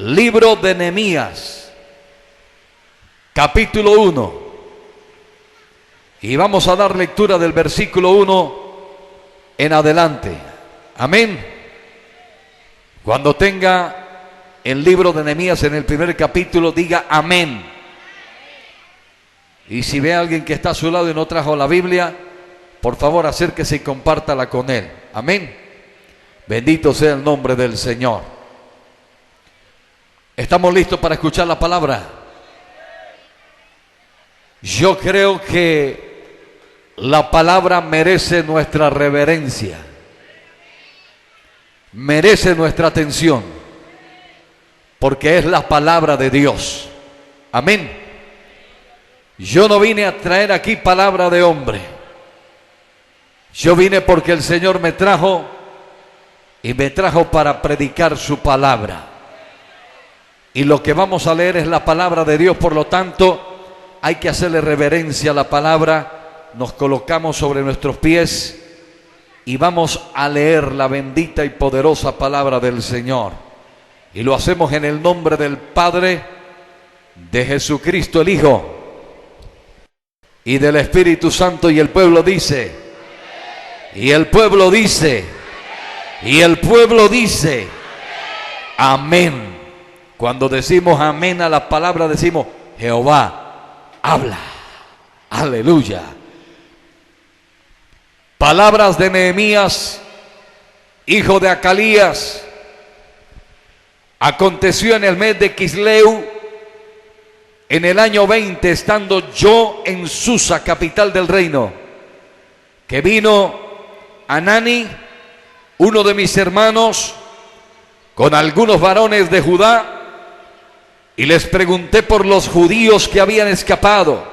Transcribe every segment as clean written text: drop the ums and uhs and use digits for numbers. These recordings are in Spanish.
Libro de Nehemías, capítulo 1. Y vamos a dar lectura del versículo 1 en adelante. Amén. Cuando tenga el libro de Nehemías en el primer capítulo, diga amén. Y si ve a alguien que está a su lado y no trajo la Biblia, por favor acérquese y compártala con él. Amén. Bendito sea el nombre del Señor. ¿Estamos listos para escuchar la palabra? Yo creo que la palabra merece nuestra reverencia, merece nuestra atención, porque es la palabra de Dios. Amén. Yo no vine a traer aquí palabra de hombre. Yo vine porque el Señor me trajo, y me trajo para predicar su palabra. Y lo que vamos a leer es la palabra de Dios, por lo tanto hay que hacerle reverencia a la palabra. Nos colocamos sobre nuestros pies y vamos a leer la bendita y poderosa palabra del Señor. Y lo hacemos en el nombre del Padre, de Jesucristo el Hijo y del Espíritu Santo. Y el pueblo dice, y el pueblo dice, y el pueblo dice, amén. Cuando decimos amén a la palabra, decimos Jehová habla. Aleluya. Palabras de Nehemías, hijo de Acalías. Aconteció en el mes de Quisleu, en el año 20, estando yo en Susa, capital del reino, que vino Hanani, uno de mis hermanos, con algunos varones de Judá, y les pregunté por los judíos que habían escapado,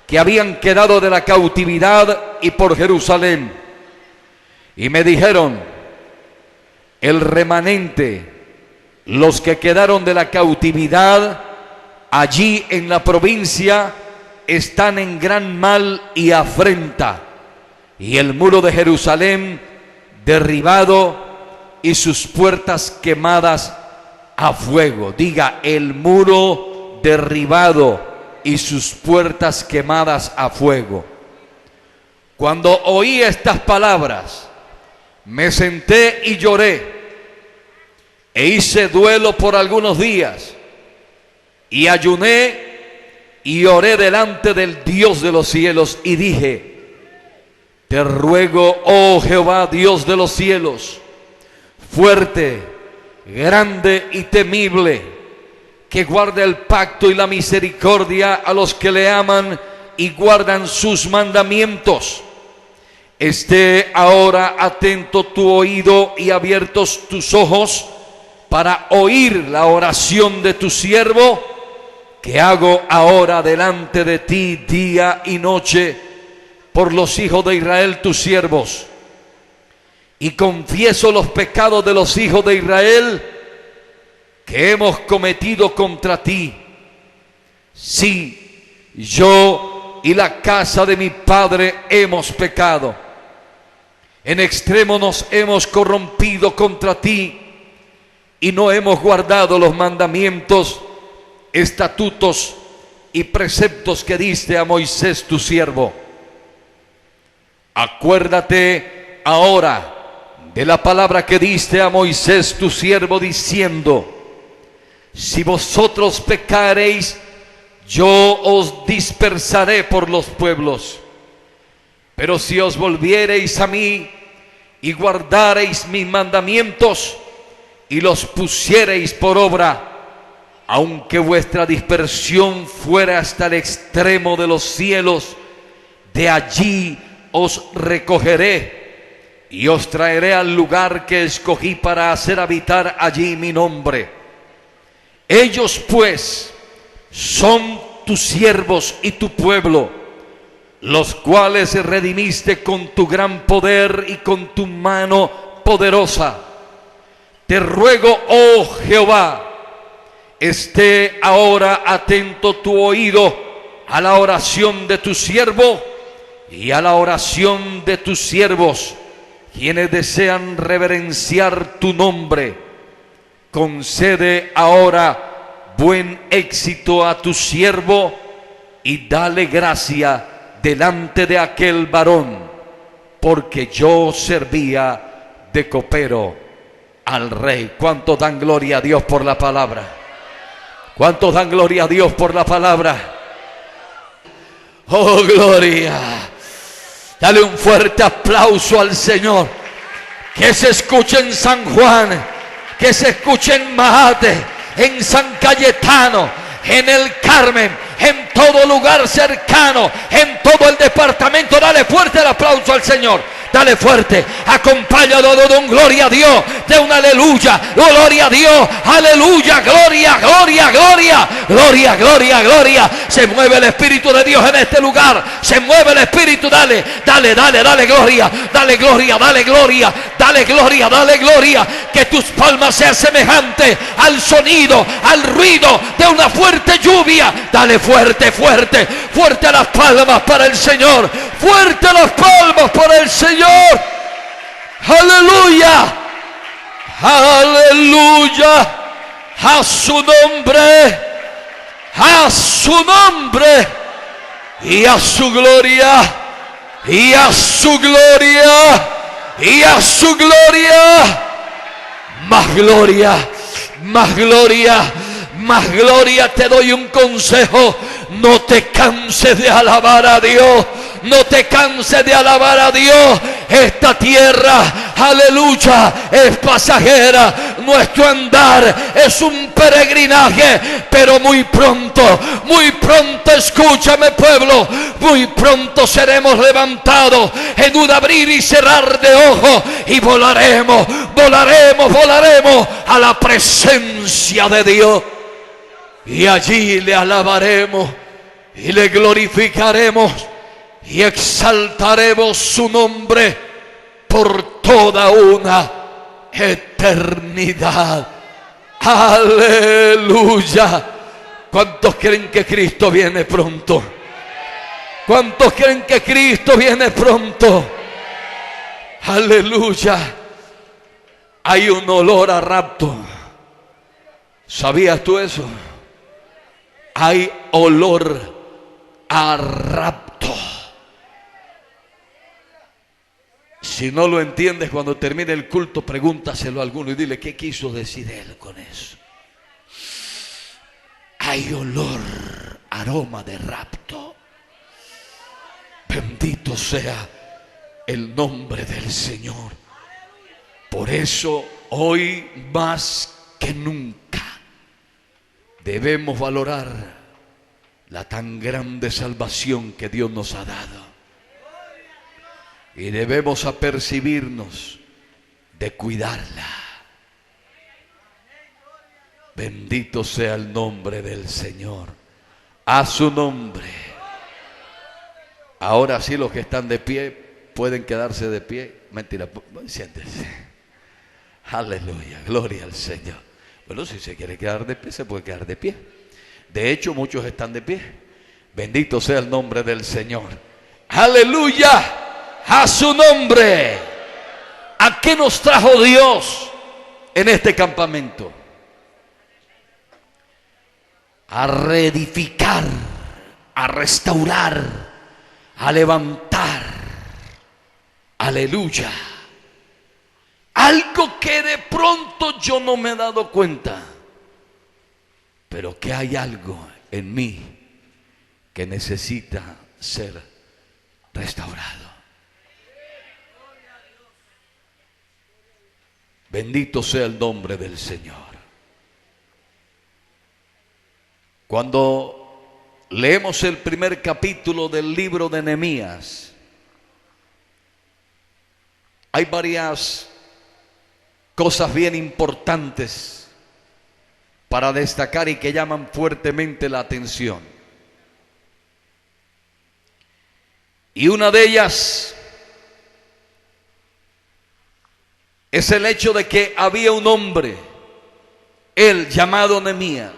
que habían quedado de la cautividad, y por Jerusalén. Y me dijeron: el remanente, los que quedaron de la cautividad allí en la provincia, están en gran mal y afrenta, y el muro de Jerusalén derribado y sus puertas quemadas a fuego. Diga: el muro derribado y sus puertas quemadas a fuego. Cuando oí estas palabras, me senté y lloré, e hice duelo por algunos días, y ayuné y oré delante del Dios de los cielos, y dije: te ruego, oh Jehová, Dios de los cielos, fuerte, grande y temible, que guarde el pacto y la misericordia a los que le aman y guardan sus mandamientos. Esté ahora atento tu oído y abiertos tus ojos para oír la oración de tu siervo, que hago ahora delante de ti día y noche por los hijos de Israel tus siervos. Y confieso los pecados de los hijos de Israel que hemos cometido contra ti. Sí, yo y la casa de mi padre hemos pecado. En extremo nos hemos corrompido contra ti, y no hemos guardado los mandamientos, estatutos y preceptos que diste a Moisés tu siervo. Acuérdate ahora de la palabra que diste a Moisés tu siervo, diciendo: si vosotros pecareis, yo os dispersaré por los pueblos. Pero si os volviereis a mí y guardareis mis mandamientos y los pusiereis por obra, aunque vuestra dispersión fuera hasta el extremo de los cielos, de allí os recogeré y os traeré al lugar que escogí para hacer habitar allí mi nombre. Ellos pues son tus siervos y tu pueblo, los cuales redimiste con tu gran poder y con tu mano poderosa. Te ruego, oh Jehová, esté ahora atento tu oído a la oración de tu siervo y a la oración de tus siervos, quienes desean reverenciar tu nombre. concede ahora buen éxito a tu siervo y dale gracia delante de aquel varón, porque yo servía de copero al rey. ¿Cuántos dan gloria a Dios por la palabra? ¿Cuántos dan gloria a Dios por la palabra? Oh, gloria. Dale un fuerte aplauso al Señor. Que se escuche en San Juan, que se escuche en Mahate, en San Cayetano, en el Carmen, en todo lugar cercano, en todo el departamento. Dale fuerte el aplauso al Señor. Dale fuerte, acompáñalo de un gloria a Dios, de un aleluya, gloria a Dios, aleluya, gloria, gloria, gloria, gloria, gloria, gloria. Se mueve el Espíritu de Dios en este lugar, se mueve el Espíritu. Dale, dale, dale, dale gloria, dale gloria, dale gloria, dale gloria, dale gloria. Que tus palmas sean semejantes al sonido, al ruido de una fuerte lluvia. Dale fuerte, fuerte, fuerte las palmas para el Señor, fuerte las palmas para el Señor. Aleluya, aleluya, a su nombre, a su nombre, y a su gloria, y a su gloria, y a su gloria. Más gloria, más gloria, más gloria. Te doy un consejo: no te canses de alabar a Dios, no te canses de alabar a Dios. Esta tierra, aleluya, es pasajera. Nuestro andar es un peregrinaje, pero muy pronto, escúchame pueblo, muy pronto seremos levantados en un abrir y cerrar de ojos y volaremos, volaremos, volaremos a la presencia de Dios. Y allí le alabaremos y le glorificaremos y exaltaremos su nombre por toda una eternidad. Aleluya. ¿Cuántos creen que Cristo viene pronto? ¿Cuántos creen que Cristo viene pronto? Aleluya. Hay un olor a rapto. ¿Sabías tú eso? Hay olor a rapto. Si no lo entiendes, cuando termine el culto, pregúntaselo a alguno y dile qué quiso decir él con eso. Hay olor, aroma de rapto. Bendito sea el nombre del Señor. Por eso hoy más que nunca debemos valorar la tan grande salvación que Dios nos ha dado. Y debemos apercibirnos de cuidarla. Bendito sea el nombre del Señor. A su nombre. Ahora sí, los que están de pie pueden quedarse de pie. Mentira, siéntense. Aleluya, gloria al Señor. Bueno, si se quiere quedar de pie, se puede quedar de pie. De hecho, muchos están de pie. Bendito sea el nombre del Señor. Aleluya. A su nombre. ¿A qué nos trajo Dios en este campamento? A reedificar, a restaurar, a levantar. Aleluya. Algo que de pronto yo no me he dado cuenta, pero que hay algo en mí que necesita ser restaurado. Bendito sea el nombre del Señor. Cuando leemos el primer capítulo del libro de Nehemías, hay varias cosas bien importantes para destacar y que llaman fuertemente la atención. Y una de ellas es el hecho de que había un hombre, él llamado Nehemías,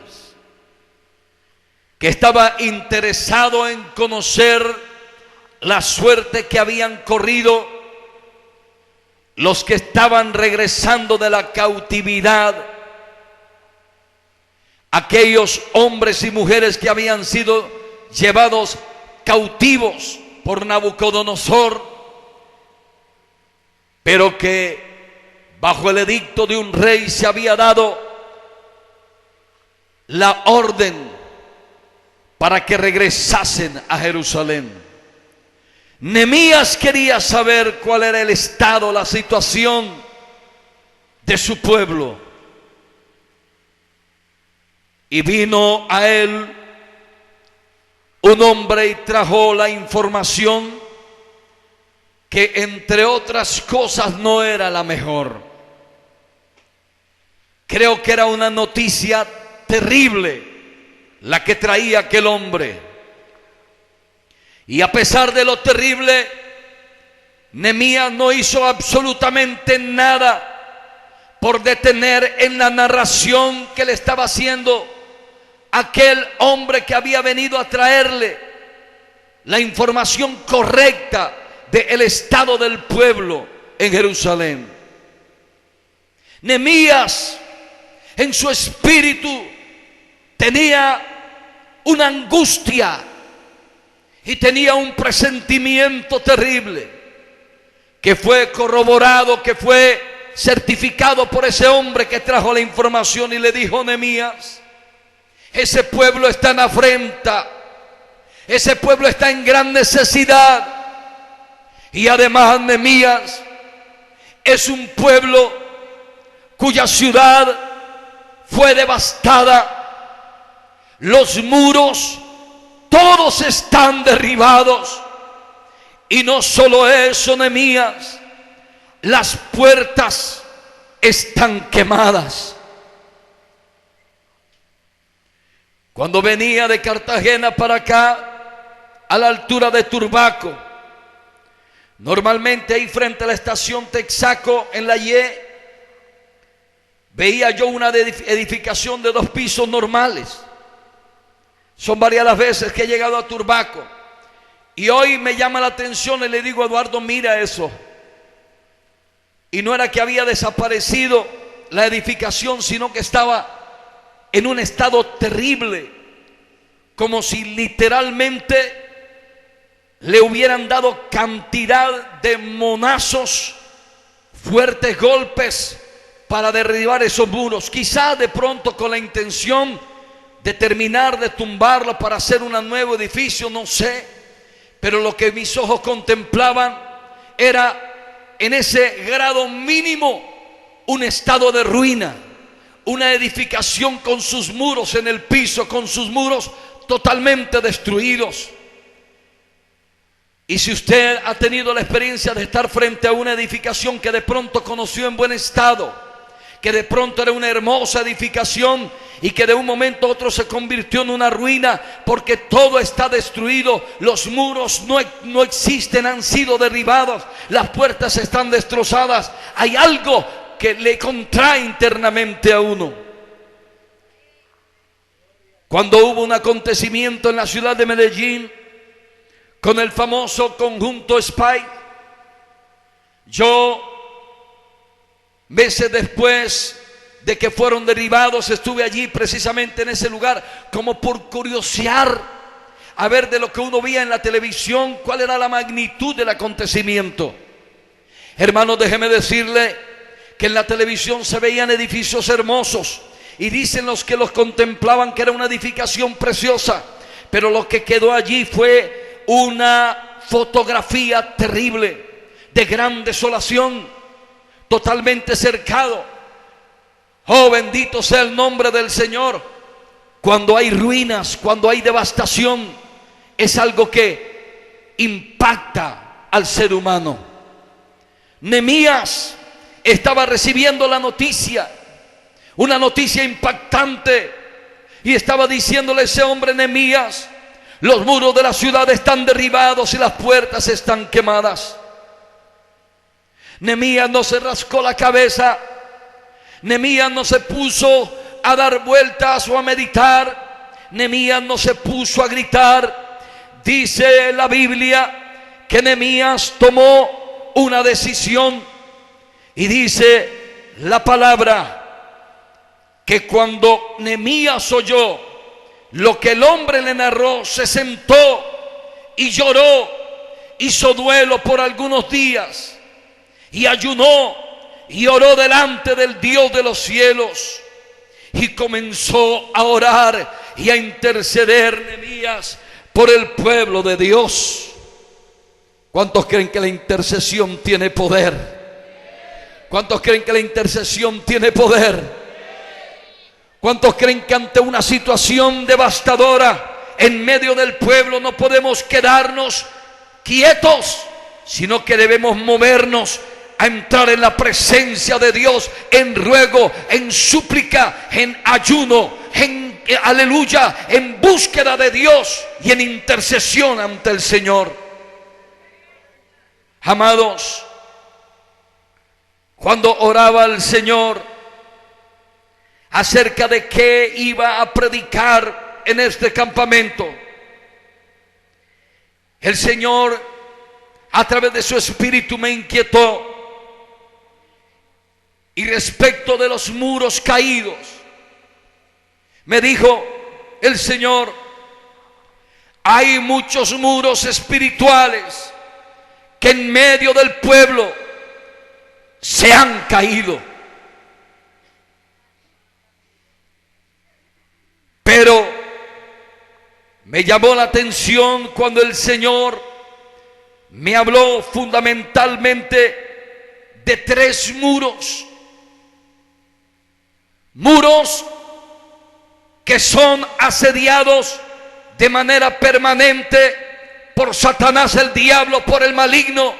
que estaba interesado en conocer la suerte que habían corrido los que estaban regresando de la cautividad aquellos hombres y mujeres que habían sido llevados cautivos por Nabucodonosor, pero que bajo el edicto de un rey se había dado la orden para que regresasen a Jerusalén. Nehemías quería saber cuál era el estado, la situación de su pueblo. Y vino a él un hombre y trajo la información que, entre otras cosas, no era la mejor. Creo que era una noticia terrible la que traía aquel hombre. Y a pesar de lo terrible, Nehemías no hizo absolutamente nada por detener en la narración que le estaba haciendo aquel hombre que había venido a traerle la información correcta del estado del pueblo en Jerusalén. Nehemías, en su espíritu, tenía una angustia y tenía un presentimiento terrible que fue corroborado, que fue certificado por ese hombre que trajo la información y le dijo: Nehemías, ese pueblo está en afrenta, ese pueblo está en gran necesidad, y además Nehemías es un pueblo cuya ciudad fue devastada. Los muros todos están derribados, y no solo eso, Nehemías, las puertas están quemadas. Cuando venía de Cartagena para acá, a la altura de Turbaco, normalmente ahí frente a la estación Texaco en la Y, veía yo una edificación de 2 pisos normales. Son varias las veces que he llegado a Turbaco, y hoy me llama la atención y le digo a Eduardo: mira eso. Y no era que había desaparecido la edificación, sino que estaba en un estado terrible, como si literalmente le hubieran dado cantidad de monazos, fuertes golpes para derribar esos muros, quizá de pronto con la intención de terminar de tumbarlo para hacer un nuevo edificio, no sé. Pero lo que mis ojos contemplaban era, en ese grado mínimo, un estado de ruina, una edificación con sus muros en el piso, con sus muros totalmente destruidos. Y si usted ha tenido la experiencia de estar frente a una edificación que de pronto conoció en buen estado, que de pronto era una hermosa edificación y que de un momento a otro se convirtió en una ruina porque todo está destruido, los muros no existen, han sido derribados, las puertas están destrozadas, hay algo que le contrae internamente a uno. Cuando hubo un acontecimiento en la ciudad de Medellín con el famoso conjunto Spy, yo, meses después de que fueron derribados, estuve allí precisamente en ese lugar, como por curiosear a ver de lo que uno veía en la televisión, cuál era la magnitud del acontecimiento. Hermanos, déjeme decirle que en la televisión se veían edificios hermosos, y dicen los que los contemplaban que era una edificación preciosa, pero lo que quedó allí fue una fotografía terrible de gran desolación, totalmente cercado. Oh, bendito sea el nombre del Señor. Cuando hay ruinas, cuando hay devastación, es algo que impacta al ser humano. Nehemías estaba recibiendo la noticia, una noticia impactante, y estaba diciéndole a ese hombre: Nehemías, los muros de la ciudad están derribados y las puertas están quemadas. Nehemías no se rascó la cabeza, Nehemías no se puso a dar vueltas o a meditar, Nehemías no se puso a gritar. Dice la Biblia que Nehemías tomó una decisión, y dice la palabra que cuando Nehemías oyó lo que el hombre le narró, se sentó y lloró, hizo duelo por algunos días y ayunó y oró delante del Dios de los cielos y comenzó a orar y a interceder Nehemías por el pueblo de Dios. ¿Cuántos creen que la intercesión tiene poder? ¿Cuántos creen que la intercesión tiene poder? ¿Cuántos creen que ante una situación devastadora en medio del pueblo no podemos quedarnos quietos, sino que debemos movernos a entrar en la presencia de Dios, en ruego, en súplica, en ayuno, en aleluya, en búsqueda de Dios y en intercesión ante el Señor? Amados, cuando oraba al Señor acerca de qué iba a predicar en este campamento, el Señor a través de su Espíritu me inquietó. Y respecto de los muros caídos, me dijo el Señor, hay muchos muros espirituales que en medio del pueblo se han caído. Pero me llamó la atención cuando el Señor me habló fundamentalmente de 3 muros. Muros que son asediados de manera permanente por Satanás, el diablo, por el maligno,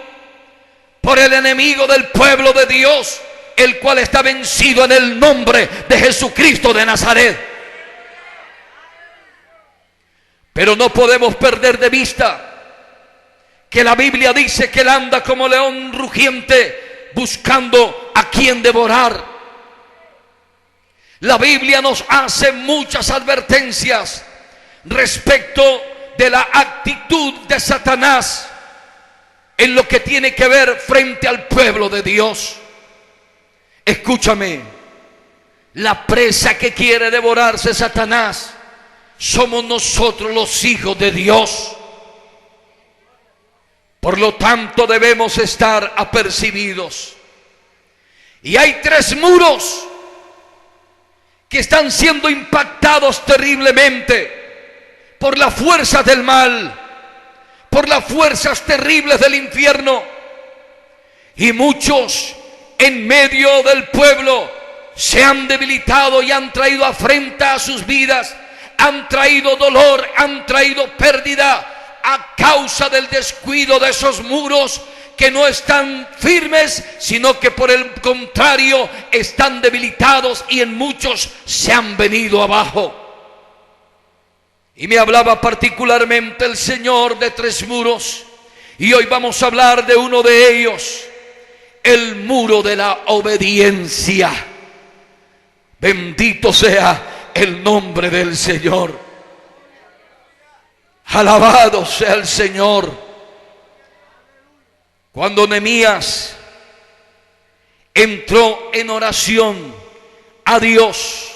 por el enemigo del pueblo de Dios, el cual está vencido en el nombre de Jesucristo de Nazaret. Pero no podemos perder de vista que la Biblia dice que él anda como león rugiente buscando a quien devorar. La Biblia nos hace muchas advertencias respecto de la actitud de Satanás en lo que tiene que ver frente al pueblo de Dios. Escúchame, la presa que quiere devorarse Satanás somos nosotros los hijos de Dios. Por lo tanto debemos estar apercibidos. Y hay 3 muros que están siendo impactados terriblemente por las fuerzas del mal, por las fuerzas terribles del infierno. Y muchos en medio del pueblo se han debilitado y han traído afrenta a sus vidas, han traído dolor, han traído pérdida a causa del descuido de esos muros que no están firmes, sino que por el contrario están debilitados y en muchos se han venido abajo. Y me hablaba particularmente el Señor de 3 muros, y hoy vamos a hablar de uno de ellos, el muro de la obediencia. Bendito sea el nombre del Señor. Alabado sea el Señor. Cuando Nehemías entró en oración a Dios,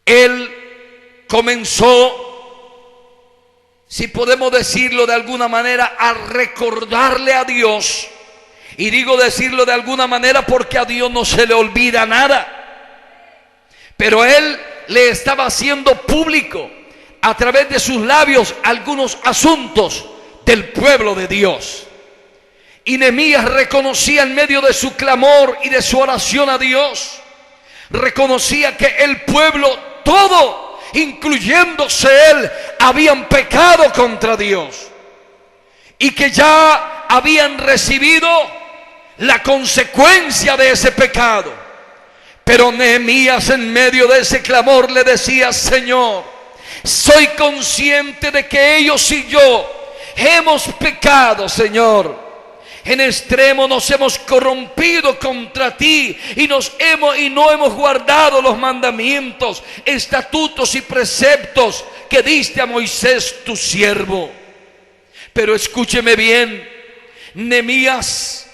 él comenzó, si podemos decirlo de alguna manera, a recordarle a Dios. Y digo decirlo de alguna manera porque a Dios no se le olvida nada. Pero él le estaba haciendo público a través de sus labios algunos asuntos del pueblo de Dios. Y Nehemías reconocía en medio de su clamor y de su oración a Dios, reconocía que el pueblo todo, incluyéndose él, habían pecado contra Dios y que ya habían recibido la consecuencia de ese pecado. Pero Nehemías en medio de ese clamor le decía: Señor, soy consciente de que ellos y yo hemos pecado, Señor. En extremo nos hemos corrompido contra ti y no hemos guardado los mandamientos, estatutos y preceptos que diste a Moisés tu siervo. Pero escúcheme bien, Nehemías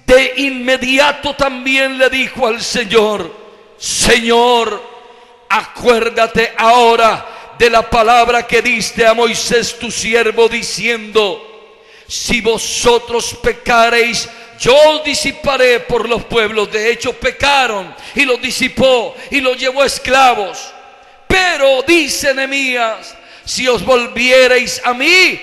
de inmediato también le dijo al Señor: Señor, acuérdate ahora de la palabra que diste a Moisés tu siervo, diciendo: si vosotros pecareis, yo os disiparé por los pueblos. De hecho pecaron y los disipó y los llevó esclavos. Pero dice Nehemías: si os volviereis a mí,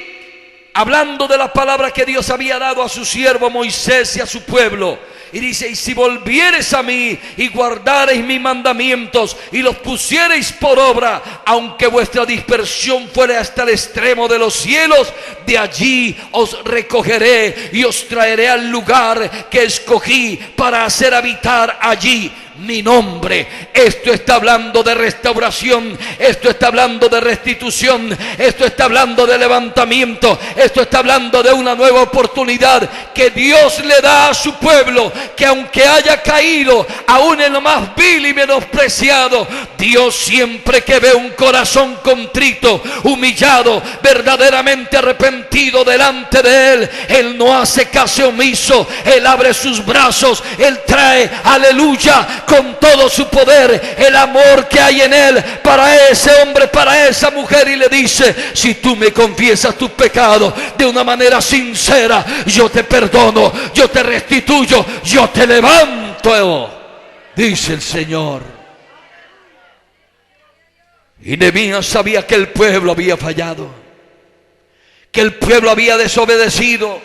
hablando de la palabra que Dios había dado a su siervo Moisés y a su pueblo, y dice: y si volviereis a mí y guardareis mis mandamientos y los pusiereis por obra, aunque vuestra dispersión fuere hasta el extremo de los cielos, de allí os recogeré y os traeré al lugar que escogí para hacer habitar allí mi nombre. Esto está hablando de restauración, esto está hablando de restitución, esto está hablando de levantamiento, esto está hablando de una nueva oportunidad que Dios le da a su pueblo, que aunque haya caído aún en lo más vil y menospreciado, Dios siempre que ve un corazón contrito, humillado, verdaderamente arrepentido delante de Él no hace caso omiso. Él abre sus brazos, Él trae, aleluya, con todo su poder, el amor que hay en Él para ese hombre, para esa mujer, y le dice: si tú me confiesas tus pecados de una manera sincera, yo te perdono, yo te restituyo, yo te levanto, dice el Señor. Y Nehemías sabía que el pueblo había fallado, que el pueblo había desobedecido,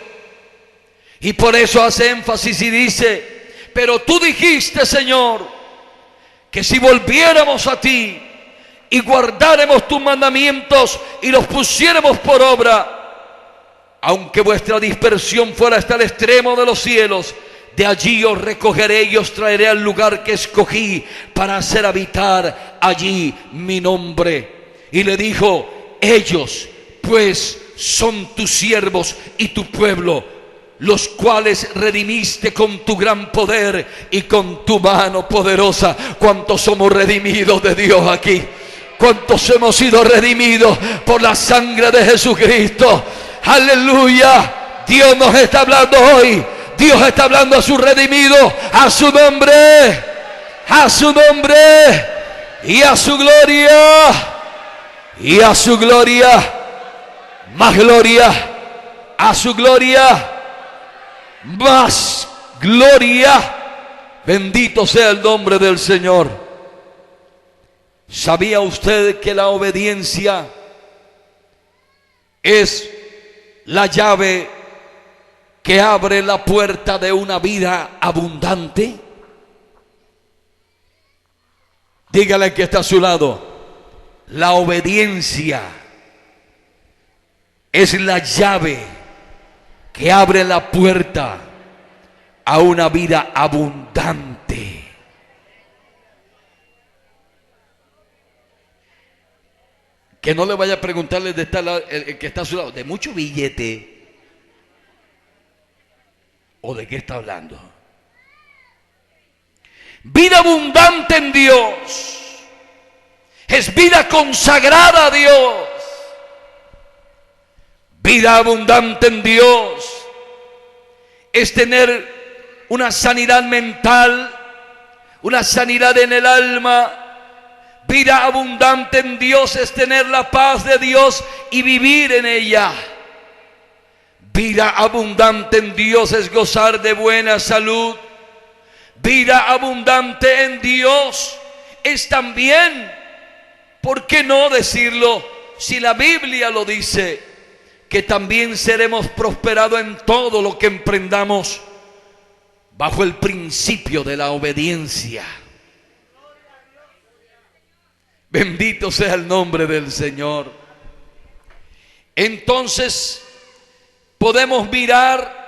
y por eso hace énfasis y dice: pero tú dijiste, Señor, que si volviéramos a ti y guardáramos tus mandamientos y los pusiéramos por obra, aunque vuestra dispersión fuera hasta el extremo de los cielos, de allí os recogeré y os traeré al lugar que escogí para hacer habitar allí mi nombre. Y le dijo: ellos pues son tus siervos y tu pueblo, los cuales redimiste con tu gran poder y con tu mano poderosa. ¿Cuántos somos redimidos de Dios aquí? ¿Cuántos hemos sido redimidos por la sangre de Jesucristo? Aleluya. Dios nos está hablando hoy. Dios está hablando a su redimido, a su nombre y a su gloria, y a su gloria, más gloria, a su gloria, más gloria. Bendito sea el nombre del Señor. ¿Sabía usted que la obediencia es la llave que abre la puerta de una vida abundante? Dígale al que está a su lado: la obediencia es la llave que abre la puerta a una vida abundante. Que no le vaya a preguntarle de estar el que está a su lado: ¿de mucho billete? ¿O de qué está hablando? Vida abundante en Dios es vida consagrada a Dios. Vida abundante en Dios es tener una sanidad mental, una sanidad en el alma. Vida abundante en Dios es tener la paz de Dios y vivir en ella. Vida abundante en Dios es gozar de buena salud. Vida abundante en Dios es también, ¿por qué no decirlo? Si la Biblia lo dice, que también seremos prosperados en todo lo que emprendamos bajo el principio de la obediencia. Bendito sea el nombre del Señor. Entonces podemos mirar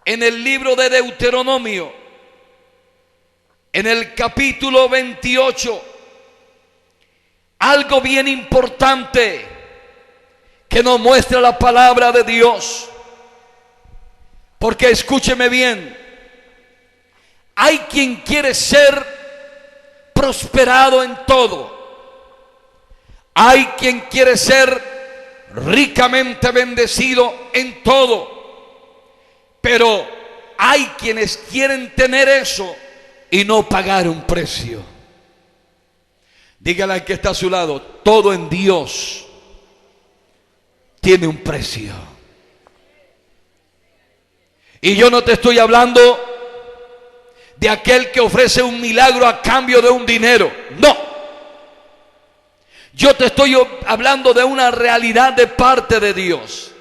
en el libro de Deuteronomio, en el capítulo 28, algo bien importante que nos muestra la palabra de Dios. Porque escúcheme bien, hay quien quiere ser prosperado en todo, hay quien quiere ser ricamente bendecido en todo, pero hay quienes quieren tener eso y no pagar un precio. Dígale al que está a su lado, todo en Dios tiene un precio. Y yo no te estoy hablando de aquel que ofrece un milagro a cambio de un dinero. No. Yo te estoy hablando de una realidad de parte de Dios.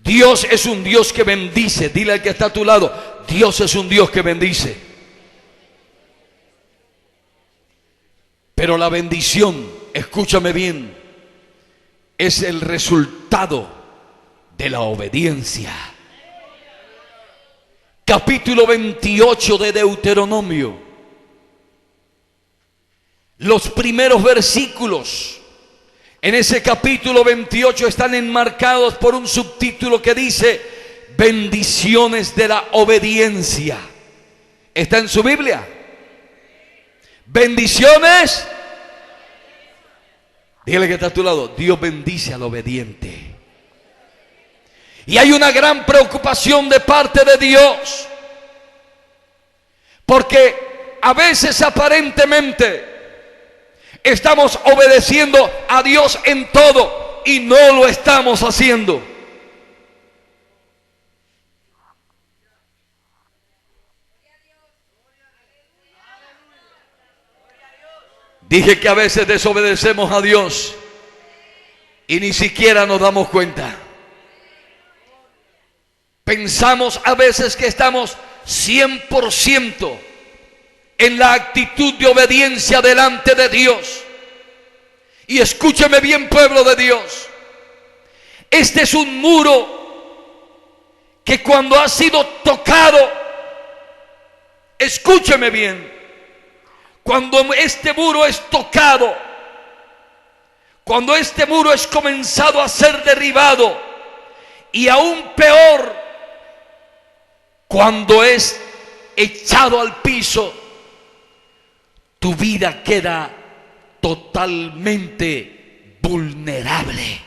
Dios es un Dios que bendice. Dile al que está a tu lado, Dios es un Dios que bendice. Pero la bendición, escúchame bien, es el resultado de la obediencia. Capítulo 28 de Deuteronomio. Los primeros versículos en ese capítulo 28 están enmarcados por un subtítulo que dice bendiciones de la obediencia. ¿Está en su Biblia? Bendiciones. Dígale que está a tu lado, Dios bendice al obediente. Y hay una gran preocupación de parte de Dios, porque a veces aparentemente estamos obedeciendo a Dios en todo y no lo estamos haciendo. Dije que a veces desobedecemos a Dios y ni siquiera nos damos cuenta. Pensamos a veces que estamos 100% en la actitud de obediencia delante de Dios. Y escúcheme bien, pueblo de Dios. Este es un muro que cuando ha sido tocado, escúcheme bien, cuando este muro es tocado, cuando este muro es comenzado a ser derribado, y aún peor, cuando es echado al piso, tu vida queda totalmente vulnerable.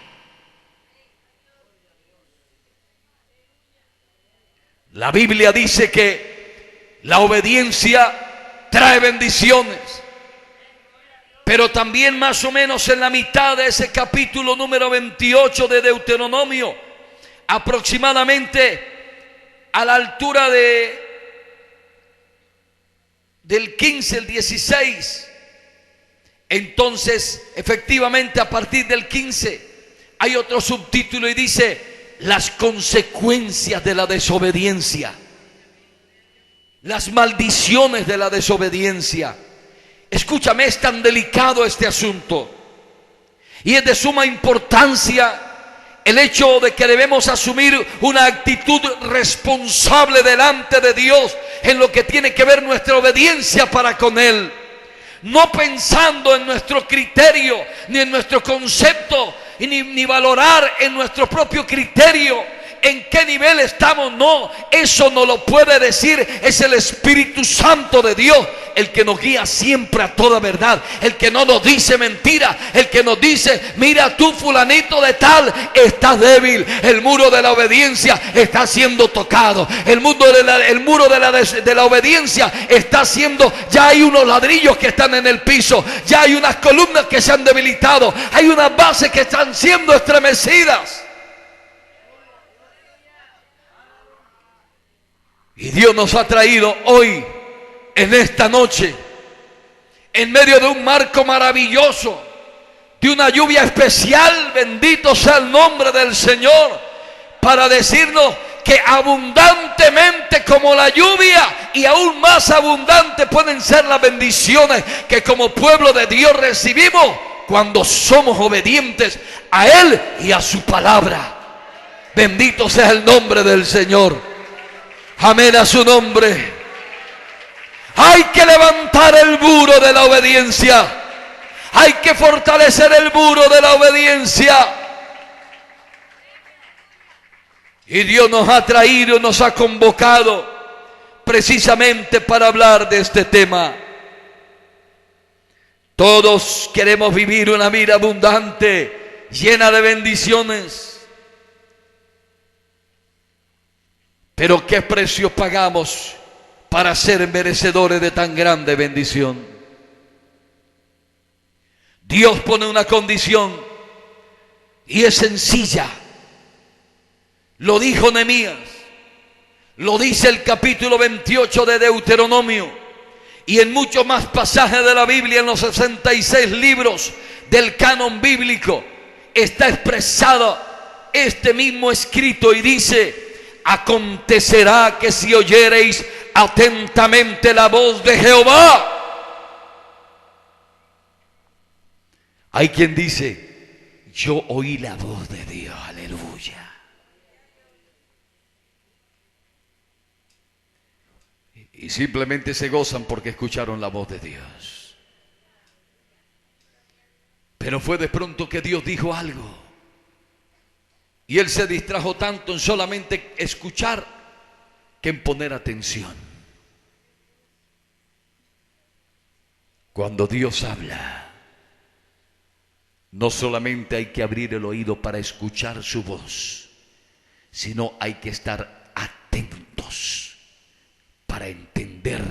La Biblia dice que la obediencia trae bendiciones, pero también más o menos en la mitad de ese capítulo número 28 de Deuteronomio, aproximadamente a la altura del 15, el 16. Entonces, efectivamente, a partir del 15 hay otro subtítulo y dice las consecuencias de la desobediencia, las maldiciones de la desobediencia. Escúchame, es tan delicado este asunto y es de suma importancia el hecho de que debemos asumir una actitud responsable delante de Dios en lo que tiene que ver nuestra obediencia para con Él. No pensando en nuestro criterio, ni en nuestro concepto, ni valorar en nuestro propio criterio en qué nivel estamos. No, eso no lo puede decir, es el Espíritu Santo de Dios el que nos guía siempre a toda verdad, el que no nos dice mentira, el que nos dice, mira tú fulanito de tal, estás débil, el muro de la obediencia está siendo tocado, el muro de la obediencia está siendo, ya hay unos ladrillos que están en el piso, ya hay unas columnas que se han debilitado, hay unas bases que están siendo estremecidas. Y Dios nos ha traído hoy, en esta noche, en medio de un marco maravilloso, de una lluvia especial, bendito sea el nombre del Señor, para decirnos que abundantemente como la lluvia y aún más abundante pueden ser las bendiciones que como pueblo de Dios recibimos cuando somos obedientes a Él y a su palabra. Bendito sea el nombre del Señor. Amén a su nombre. Hay que levantar el muro de la obediencia. Hay que fortalecer el muro de la obediencia. Y Dios nos ha traído, nos ha convocado precisamente para hablar de este tema. Todos queremos vivir una vida abundante, llena de bendiciones. Pero ¿qué precio pagamos para ser merecedores de tan grande bendición. Dios pone una condición y es sencilla. Lo dijo Nehemías, lo dice el capítulo 28 de Deuteronomio y en muchos más pasajes de la Biblia, en los 66 libros del canon bíblico, está expresado este mismo escrito y dice: acontecerá que si oyereis atentamente la voz de Jehová. Hay quien dice: yo oí la voz de Dios, aleluya. Y simplemente se gozan porque escucharon la voz de Dios. Pero fue de pronto que Dios dijo algo. Y él se distrajo tanto en solamente escuchar que en poner atención. Cuando Dios habla, no solamente hay que abrir el oído para escuchar su voz, sino hay que estar atentos para entender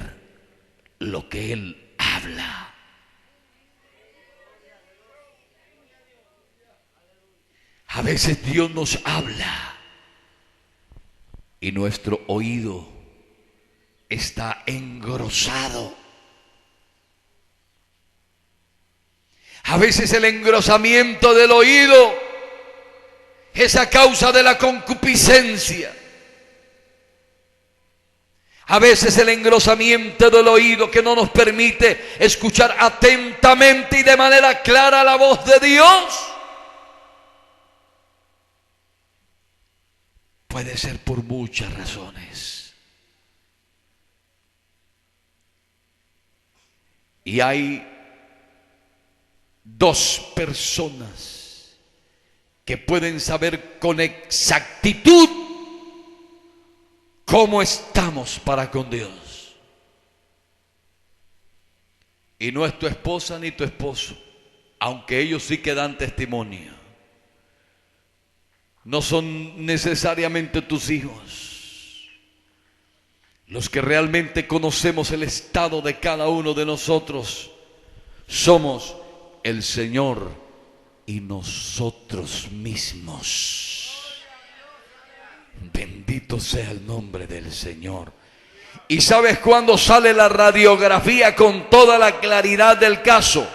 lo que Él habla. A veces Dios nos habla y nuestro oído está engrosado. A veces el engrosamiento del oído es a causa de la concupiscencia. A veces el engrosamiento del oído que no nos permite escuchar atentamente y de manera clara la voz de Dios puede ser por muchas razones. Y hay dos personas que pueden saber con exactitud cómo estamos para con Dios. Y no es tu esposa ni tu esposo, aunque ellos sí que dan testimonio. No son necesariamente tus hijos. Los que realmente conocemos el estado de cada uno de nosotros somos el Señor y nosotros mismos. Bendito sea el nombre del Señor. ¿Y sabes cuándo sale la radiografía con toda la claridad del caso?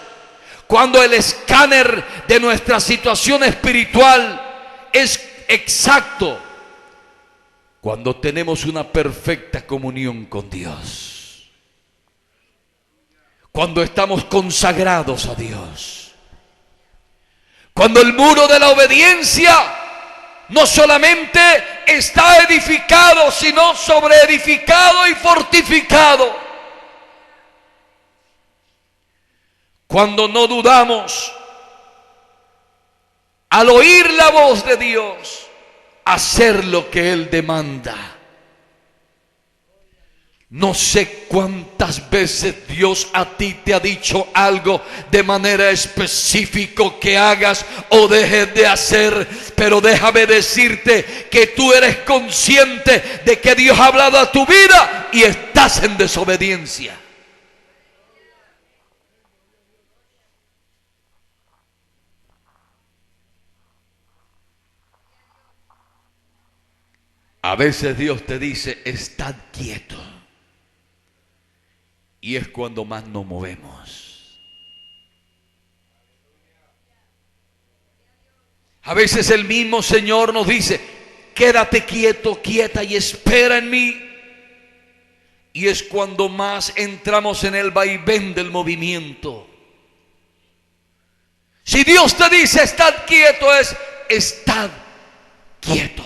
Cuando el escáner de nuestra situación espiritual es exacto. Cuando tenemos una perfecta comunión con Dios. Cuando estamos consagrados a Dios. Cuando el muro de la obediencia no solamente está edificado, sino sobreedificado y fortificado. Cuando no dudamos al oír la voz de Dios, hacer lo que Él demanda. No sé cuántas veces Dios a ti te ha dicho algo de manera específica que hagas o dejes de hacer, pero déjame decirte que tú eres consciente de que Dios ha hablado a tu vida y estás en desobediencia. A veces Dios te dice: estad quieto. Y es cuando más nos movemos. A veces el mismo Señor nos dice: quédate quieto, quieta y espera en mí. Y es cuando más entramos en el vaivén del movimiento. Si Dios te dice estad quieto, es estad quieto.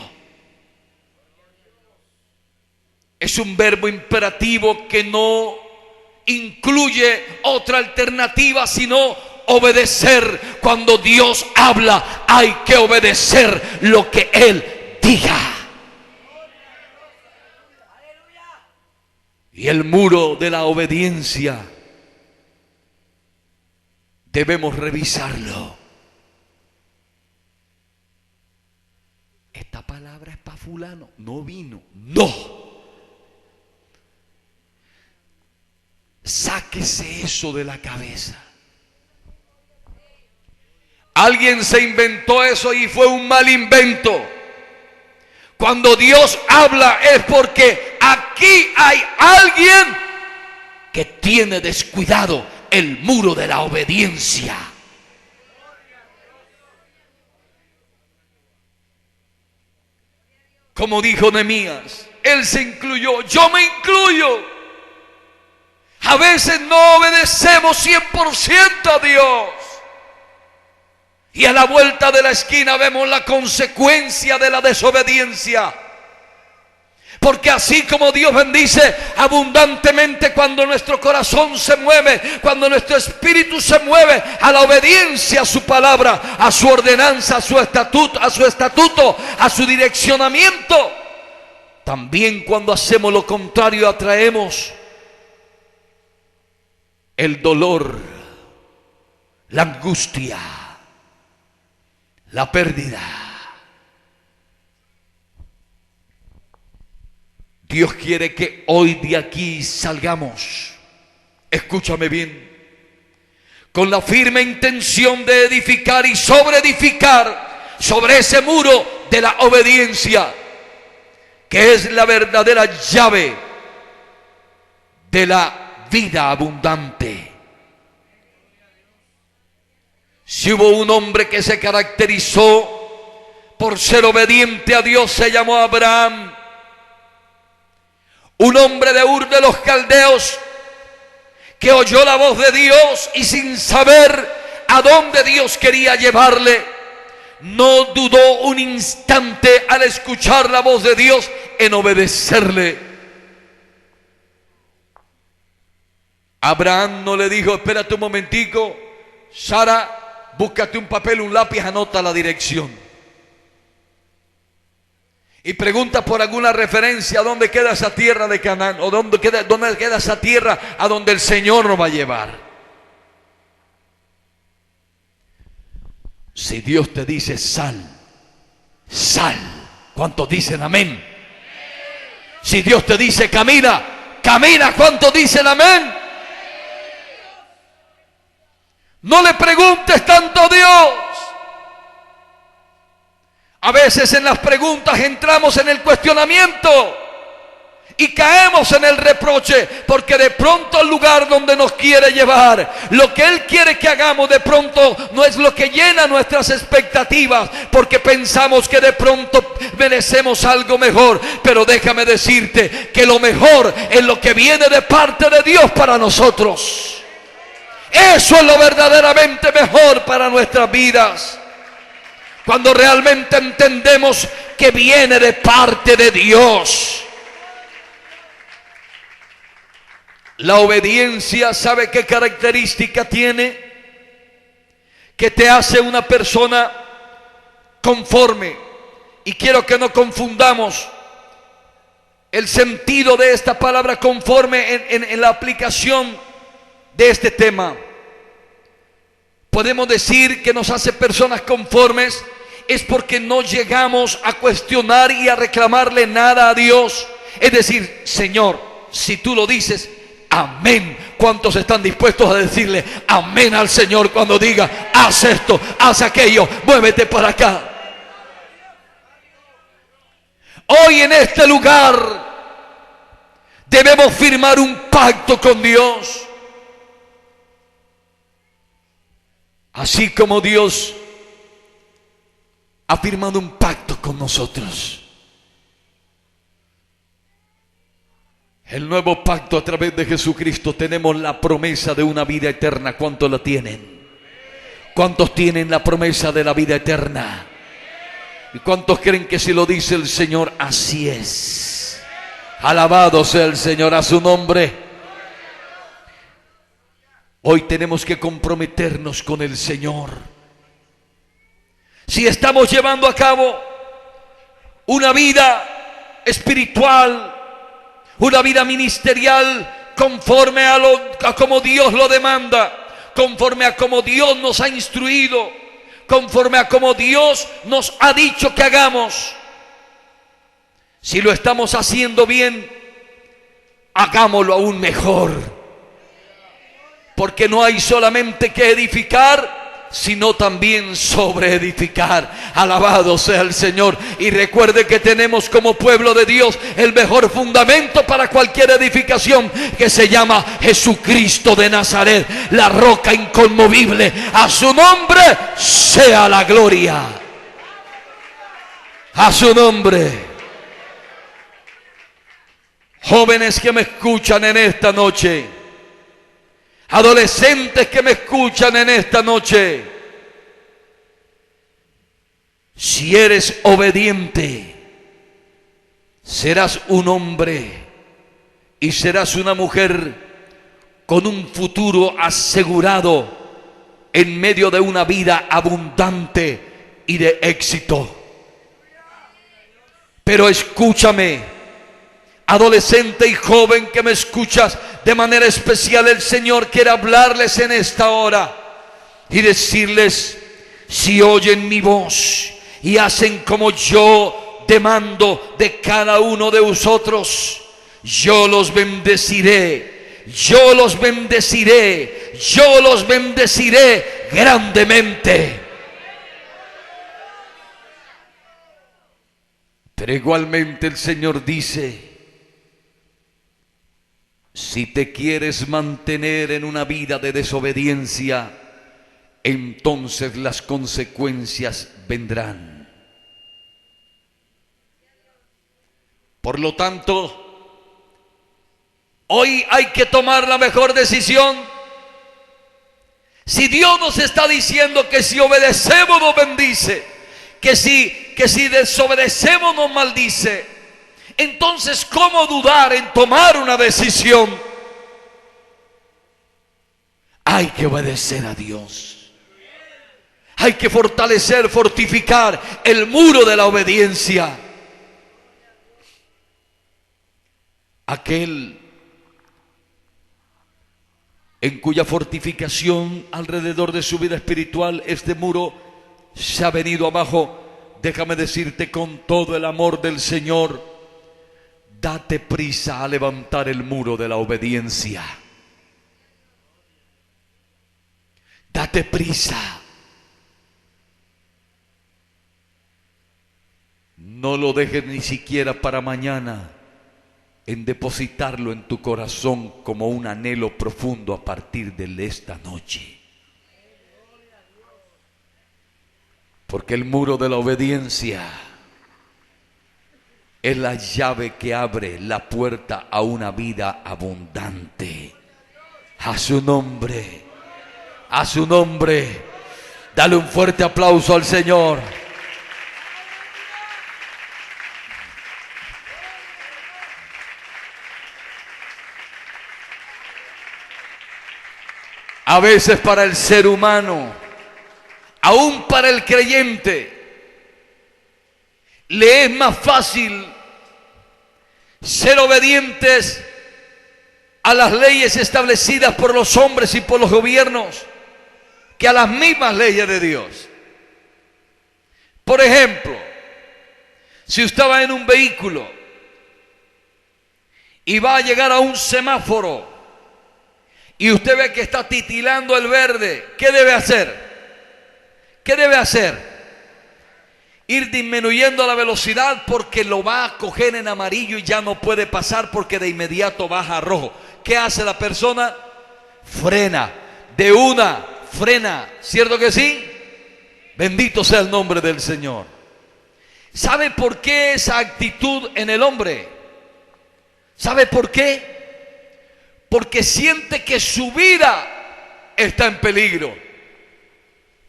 Es un verbo imperativo que no incluye otra alternativa sino obedecer. Cuando Dios habla, hay que obedecer lo que Él diga. Y el muro de la obediencia debemos revisarlo. Esta palabra es para fulano, no vino, no. Sáquese eso de la cabeza. Alguien se inventó eso y fue un mal invento. Cuando Dios habla es porque aquí hay alguien que tiene descuidado el muro de la obediencia. Como dijo Nehemías, él se incluyó, yo me incluyo. A veces no obedecemos 100% a Dios. Y a la vuelta de la esquina vemos la consecuencia de la desobediencia. Porque así como Dios bendice abundantemente cuando nuestro corazón se mueve, cuando nuestro espíritu se mueve a la obediencia a su palabra, a su ordenanza, a su estatuto, a su direccionamiento, también cuando hacemos lo contrario atraemos el dolor, la angustia, la pérdida. Dios quiere que hoy de aquí salgamos, escúchame bien, con la firme intención de edificar y sobreedificar sobre ese muro de la obediencia, que es la verdadera llave de la vida abundante. Si hubo un hombre que se caracterizó por ser obediente a Dios, se llamó Abraham. Un hombre de Ur de los Caldeos que oyó la voz de Dios y sin saber a dónde Dios quería llevarle, no dudó un instante al escuchar la voz de Dios en obedecerle. Abraham no le dijo, espérate un momentico, Sara, búscate un papel, un lápiz, anota la dirección. Y pregunta por alguna referencia a dónde queda esa tierra de Canaán, o dónde queda esa tierra a donde el Señor nos va a llevar. Si Dios te dice sal, sal. ¿Cuántos dicen amén? Si Dios te dice camina, camina. ¿Cuántos dicen amén? No le preguntes tanto a Dios. A veces en las preguntas entramos en el cuestionamiento y caemos en el reproche, porque de pronto el lugar donde nos quiere llevar, lo que Él quiere que hagamos, de pronto no es lo que llena nuestras expectativas, porque pensamos que de pronto merecemos algo mejor. Pero déjame decirte que lo mejor es lo que viene de parte de Dios para nosotros. Eso es lo verdaderamente mejor para nuestras vidas. Cuando realmente entendemos que viene de parte de Dios. La obediencia, ¿sabe qué característica tiene? Que te hace una persona conforme. Y quiero que no confundamos el sentido de esta palabra conforme en la aplicación de este tema. Podemos decir que nos hace personas conformes es porque no llegamos a cuestionar y a reclamarle nada a Dios. Es decir, Señor, si tú lo dices, amén. ¿Cuántos están dispuestos a decirle amén al Señor cuando diga, haz esto, haz aquello, muévete para acá? Hoy en este lugar debemos firmar un pacto con Dios. Así como Dios ha firmado un pacto con nosotros. El nuevo pacto a través de Jesucristo, tenemos la promesa de una vida eterna. ¿Cuántos la tienen? ¿Cuántos tienen la promesa de la vida eterna? ¿Y cuántos creen que si lo dice el Señor, así es? Alabado sea el Señor, a su nombre. Hoy tenemos que comprometernos con el Señor. Si estamos llevando a cabo una vida espiritual, una vida ministerial, conforme a como Dios lo demanda, conforme a como Dios nos ha instruido, conforme a como Dios nos ha dicho que hagamos, si lo estamos haciendo bien, hagámoslo aún mejor. Porque no hay solamente que edificar, sino también sobre edificar. Alabado sea el Señor. Y recuerde que tenemos como pueblo de Dios el mejor fundamento para cualquier edificación, que se llama Jesucristo de Nazaret, la roca inconmovible. A su nombre sea la gloria. A su nombre. Jóvenes que me escuchan en esta noche, adolescentes que me escuchan en esta noche, si eres obediente, serás un hombre y serás una mujer con un futuro asegurado en medio de una vida abundante y de éxito. Pero escúchame, adolescente y joven que me escuchas, de manera especial el Señor quiere hablarles en esta hora y decirles: si oyen mi voz y hacen como yo demando de cada uno de vosotros, yo los bendeciré, yo los bendeciré, yo los bendeciré grandemente. Pero igualmente el Señor dice: si te quieres mantener en una vida de desobediencia, entonces las consecuencias vendrán. Por lo tanto, hoy hay que tomar la mejor decisión. Si Dios nos está diciendo que si obedecemos nos bendice, que si desobedecemos nos maldice, entonces ¿cómo dudar en tomar una decisión? Hay que obedecer a Dios. Hay que fortificar el muro de la obediencia. Aquel en cuya fortificación alrededor de su vida espiritual este muro se ha venido abajo, déjame decirte con todo el amor del Señor: date prisa a levantar el muro de la obediencia. Date prisa. No lo dejes ni siquiera para mañana, en depositarlo en tu corazón como un anhelo profundo a partir de esta noche. Porque el muro de la obediencia es la llave que abre la puerta a una vida abundante. A su nombre, a su nombre. Dale un fuerte aplauso al Señor. A veces para el ser humano, aún para el creyente, le es más fácil ser obedientes a las leyes establecidas por los hombres y por los gobiernos que a las mismas leyes de Dios. Por ejemplo, si usted va en un vehículo y va a llegar a un semáforo y usted ve que está titilando el verde, ¿qué debe hacer? ¿Qué debe hacer? Ir disminuyendo la velocidad, porque lo va a coger en amarillo y ya no puede pasar porque de inmediato baja a rojo. ¿Qué hace la persona? Frena, de una, frena, ¿cierto que sí? Bendito sea el nombre del Señor. ¿Sabe por qué esa actitud en el hombre? ¿Sabe por qué? Porque siente que su vida está en peligro.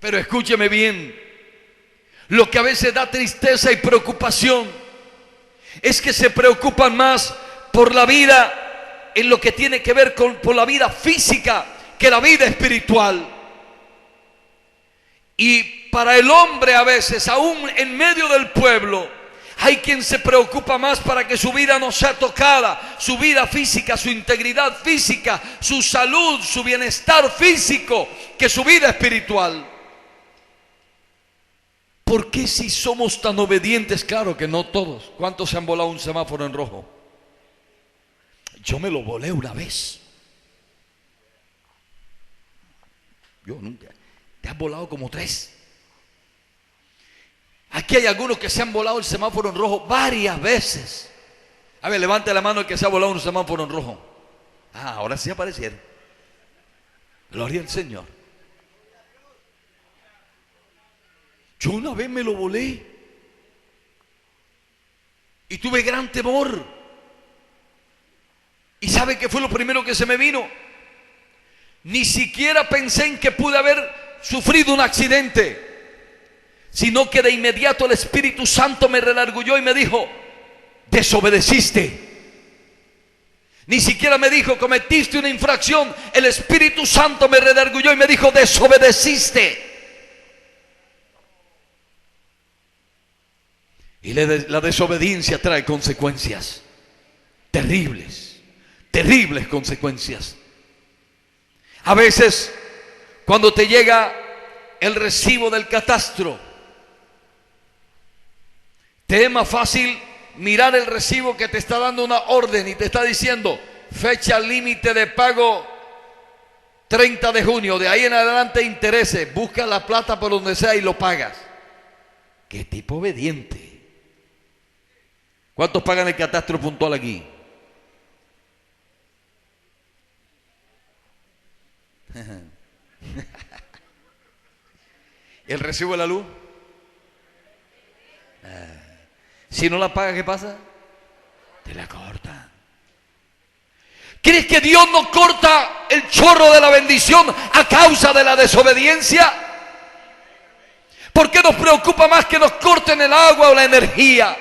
Pero escúcheme bien, lo que a veces da tristeza y preocupación es que se preocupan más por la vida en lo que tiene que ver por la vida física que la vida espiritual. Y para el hombre, a veces, aún en medio del pueblo, hay quien se preocupa más para que su vida no sea tocada, su vida física, su integridad física, su salud, su bienestar físico, que su vida espiritual. ¿Por qué si somos tan obedientes? Claro que no todos. ¿Cuántos se han volado un semáforo en rojo? Yo me lo volé una vez. Yo nunca. Te has volado como 3. Aquí hay algunos que se han volado el semáforo en rojo varias veces. A ver, levante la mano el que se ha volado un semáforo en rojo. Ahora sí aparecieron. Gloria al Señor. Yo una vez me lo volé y tuve gran temor. ¿Y sabe qué fue lo primero que se me vino? Ni siquiera pensé en que pude haber sufrido un accidente, sino que de inmediato el Espíritu Santo me redarguyó y me dijo: desobedeciste. Ni siquiera me dijo: cometiste una infracción. El Espíritu Santo me redarguyó y me dijo: desobedeciste. Y la desobediencia trae consecuencias terribles, terribles consecuencias. A veces, cuando te llega el recibo del catastro, te es más fácil mirar el recibo que te está dando una orden y te está diciendo: fecha límite de pago 30 de junio, de ahí en adelante intereses, busca la plata por donde sea y lo pagas. ¿Qué tipo obediente? ¿Cuántos pagan el catastro puntual aquí? ¿El recibo de la luz? Si no la pagas, ¿qué pasa? Te la cortan. ¿Crees que Dios no corta el chorro de la bendición a causa de la desobediencia? ¿Por qué nos preocupa más que nos corten el agua o la energía?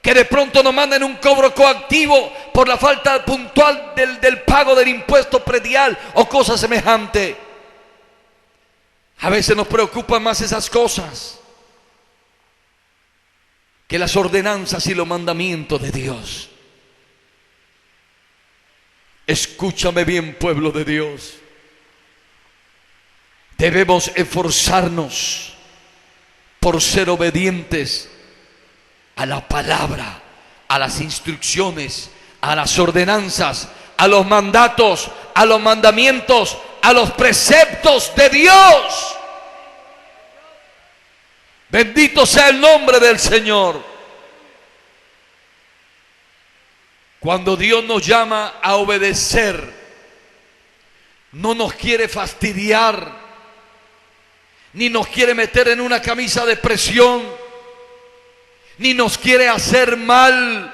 Que de pronto nos manden un cobro coactivo por la falta puntual del pago del impuesto predial o cosa semejante. A veces nos preocupan más esas cosas que las ordenanzas y los mandamientos de Dios. Escúchame bien, pueblo de Dios. Debemos esforzarnos por ser obedientes a la palabra, a las instrucciones, a las ordenanzas, a los mandatos, a los mandamientos, a los preceptos de Dios. Bendito sea el nombre del Señor. Cuando Dios nos llama a obedecer, no nos quiere fastidiar, ni nos quiere meter en una camisa de presión, ni nos quiere hacer mal.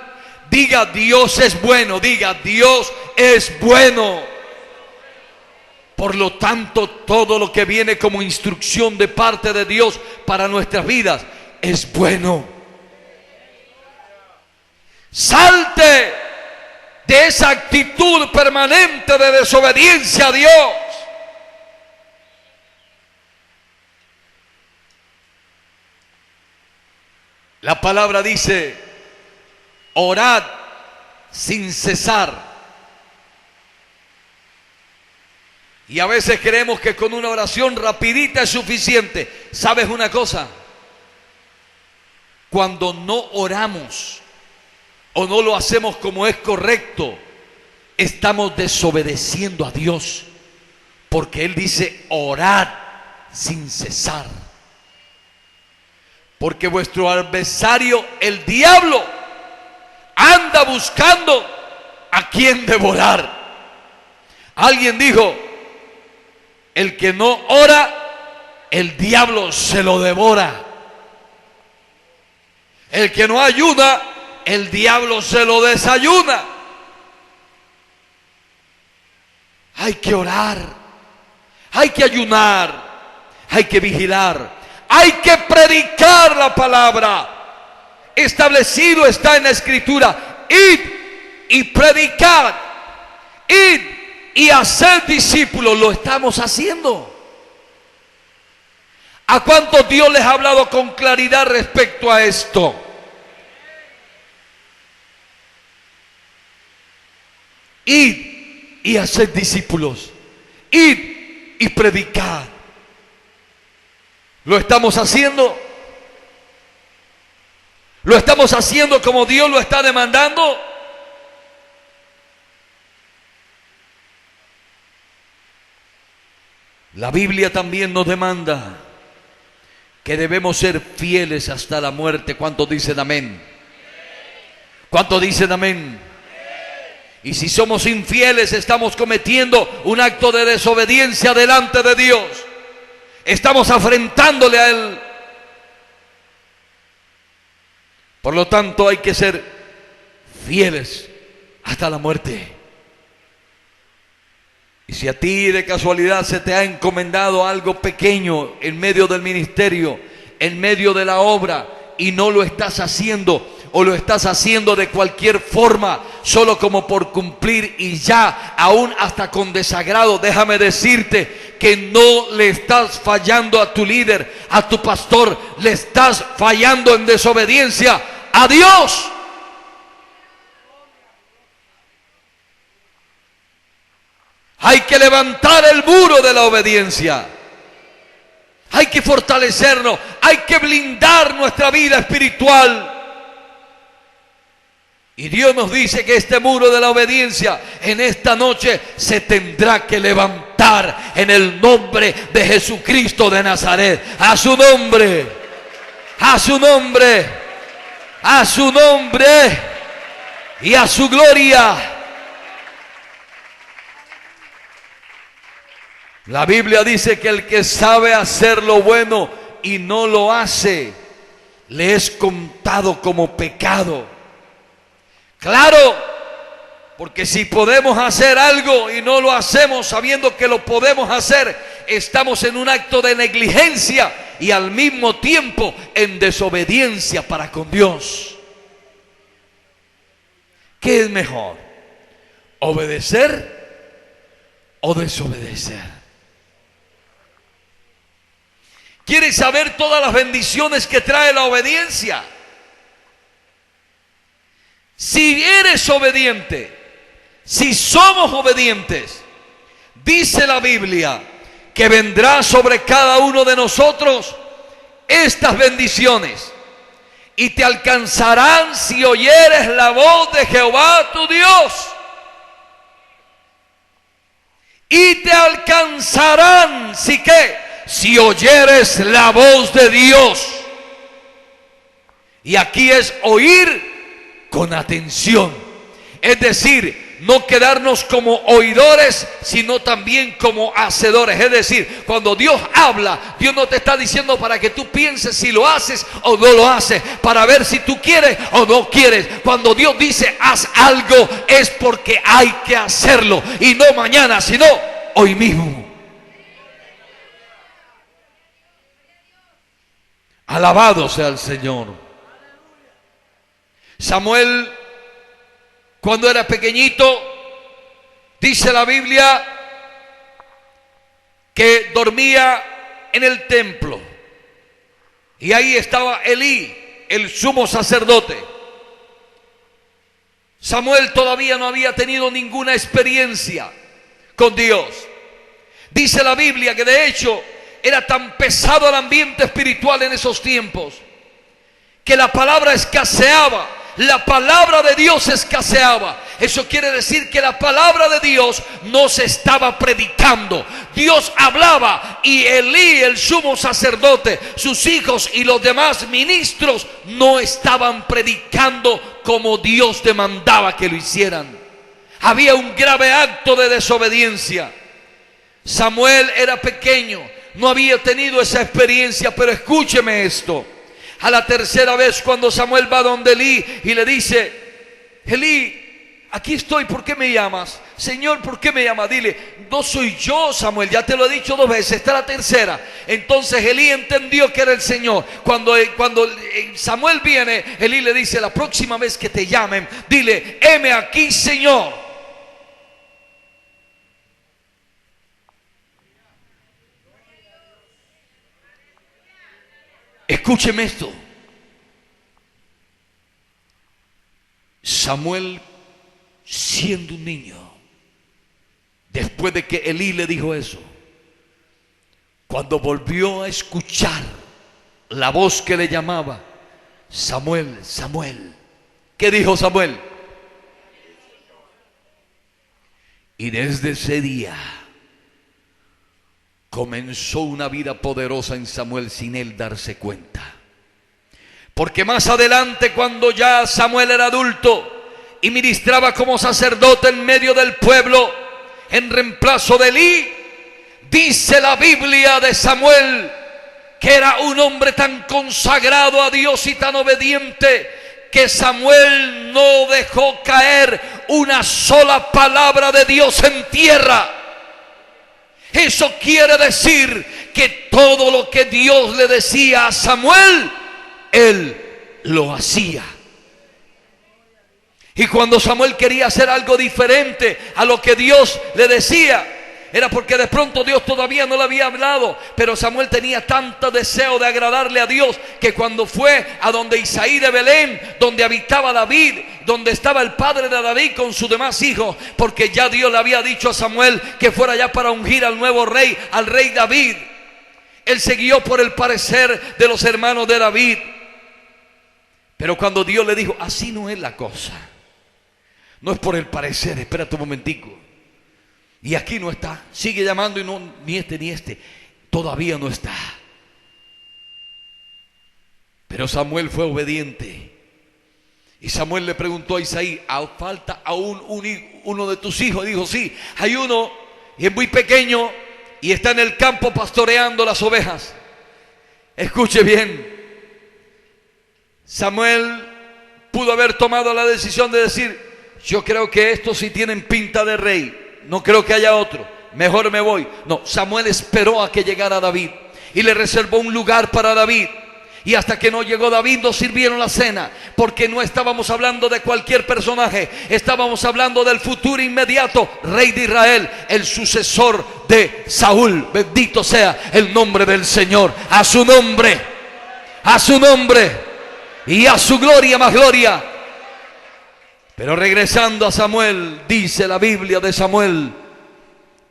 Diga: Dios es bueno. Diga: Dios es bueno. Por lo tanto, todo lo que viene como instrucción de parte de Dios para nuestras vidas es bueno. Salte de esa actitud permanente de desobediencia a Dios. La palabra dice: orad sin cesar. Y a veces creemos que con una oración rapidita es suficiente. ¿Sabes una cosa? Cuando no oramos o no lo hacemos como es correcto, estamos desobedeciendo a Dios, porque Él dice: orad sin cesar. Porque vuestro adversario, el diablo, anda buscando a quien devorar. Alguien dijo: el que no ora, el diablo se lo devora. El que no ayuda, el diablo se lo desayuna. Hay que orar, hay que ayunar, hay que vigilar, hay que predicar la palabra. Establecido está en la Escritura: id y predicad, id y hacer discípulos. Lo estamos haciendo. ¿A cuántos Dios les ha hablado con claridad respecto a esto? Id y hacer discípulos, id y predicad. ¿Lo estamos haciendo? ¿Lo estamos haciendo como Dios lo está demandando? La Biblia también nos demanda que debemos ser fieles hasta la muerte. ¿Cuántos dicen amén? ¿Cuántos dicen amén? Y si somos infieles, estamos cometiendo un acto de desobediencia delante de Dios. Estamos afrentándole a Él. Por lo tanto, hay que ser fieles hasta la muerte. Y si a ti de casualidad se te ha encomendado algo pequeño en medio del ministerio, en medio de la obra, y no lo estás haciendo, o lo estás haciendo de cualquier forma, solo como por cumplir y ya, aún hasta con desagrado, déjame decirte que no le estás fallando a tu líder, a tu pastor, le estás fallando en desobediencia a Dios. Hay que levantar el muro de la obediencia. Hay que fortalecernos, hay que blindar nuestra vida espiritual. Y Dios nos dice que este muro de la obediencia en esta noche se tendrá que levantar en el nombre de Jesucristo de Nazaret. A su nombre, a su nombre, a su nombre y a su gloria. La Biblia dice que el que sabe hacer lo bueno y no lo hace, le es contado como pecado. Claro, porque si podemos hacer algo y no lo hacemos sabiendo que lo podemos hacer, estamos en un acto de negligencia y al mismo tiempo en desobediencia para con Dios. ¿Qué es mejor? ¿Obedecer o desobedecer? ¿Quieres saber todas las bendiciones que trae la obediencia? Si eres obediente, si somos obedientes, dice la Biblia que vendrá sobre cada uno de nosotros estas bendiciones y te alcanzarán si oyeres la voz de Jehová tu Dios. Y te alcanzarán si qué, si oyeres la voz de Dios. Y aquí es oír con atención, es decir, no quedarnos como oidores, sino también como hacedores. Es decir, cuando Dios habla, Dios no te está diciendo para que tú pienses si lo haces o no lo haces, para ver si tú quieres o no quieres. Cuando Dios dice haz algo, es porque hay que hacerlo, y no mañana, sino hoy mismo. Alabado sea el Señor. Samuel, cuando era pequeñito, dice la Biblia que dormía en el templo, y ahí estaba Elí, el sumo sacerdote. Samuel todavía no había tenido ninguna experiencia con Dios. Dice la Biblia que de hecho era tan pesado el ambiente espiritual en esos tiempos que la palabra escaseaba. La palabra de Dios escaseaba. Eso quiere decir que la palabra de Dios no se estaba predicando. Dios hablaba y Elí, el sumo sacerdote, sus hijos y los demás ministros no estaban predicando como Dios demandaba que lo hicieran. Había un grave acto de desobediencia. Samuel era pequeño, no había tenido esa experiencia, pero escúcheme esto. A la tercera vez, cuando Samuel va donde Elí y le dice: Elí, aquí estoy, ¿por qué me llamas? Señor, ¿por qué me llamas? Dile: no soy yo, Samuel, ya te lo he dicho 2 veces, esta es la tercera. Entonces Elí entendió que era el Señor. Cuando Samuel viene, Elí le dice: la próxima vez que te llamen, dile: heme aquí, Señor. Escúcheme esto. Samuel, siendo un niño, después de que Elí le dijo eso, cuando volvió a escuchar la voz que le llamaba: Samuel, Samuel, ¿qué dijo Samuel? Y desde ese día comenzó una vida poderosa en Samuel sin él darse cuenta. Porque más adelante, cuando ya Samuel era adulto y ministraba como sacerdote en medio del pueblo, en reemplazo de Elí, dice la Biblia de Samuel que era un hombre tan consagrado a Dios y tan obediente que Samuel no dejó caer una sola palabra de Dios en tierra. Eso quiere decir que todo lo que Dios le decía a Samuel, él lo hacía. Y cuando Samuel quería hacer algo diferente a lo que Dios le decía, era porque de pronto Dios todavía no le había hablado. Pero Samuel tenía tanto deseo de agradarle a Dios, que cuando fue a donde Isaí de Belén, donde habitaba David, donde estaba el padre de David con sus demás hijos, porque ya Dios le había dicho a Samuel que fuera allá para ungir al nuevo rey, al rey David, él se guió por el parecer de los hermanos de David. Pero cuando Dios le dijo, así no es la cosa, no es por el parecer, espérate un momentico, y aquí no está, sigue llamando y no, ni este, todavía no está. Pero Samuel fue obediente. Y Samuel le preguntó a Isaí, ¿falta aún uno de tus hijos? Dijo, sí, hay uno y es muy pequeño y está en el campo pastoreando las ovejas. Escuche bien, Samuel pudo haber tomado la decisión de decir, yo creo que estos sí tienen pinta de rey, no creo que haya otro, mejor me voy. No, Samuel esperó a que llegara David y le reservó un lugar para David. Y hasta que no llegó David no sirvieron la cena, porque no estábamos hablando de cualquier personaje, estábamos hablando del futuro inmediato rey de Israel, el sucesor de Saúl. Bendito sea el nombre del Señor. A su nombre y a su gloria más gloria. Pero regresando a Samuel, dice la Biblia de Samuel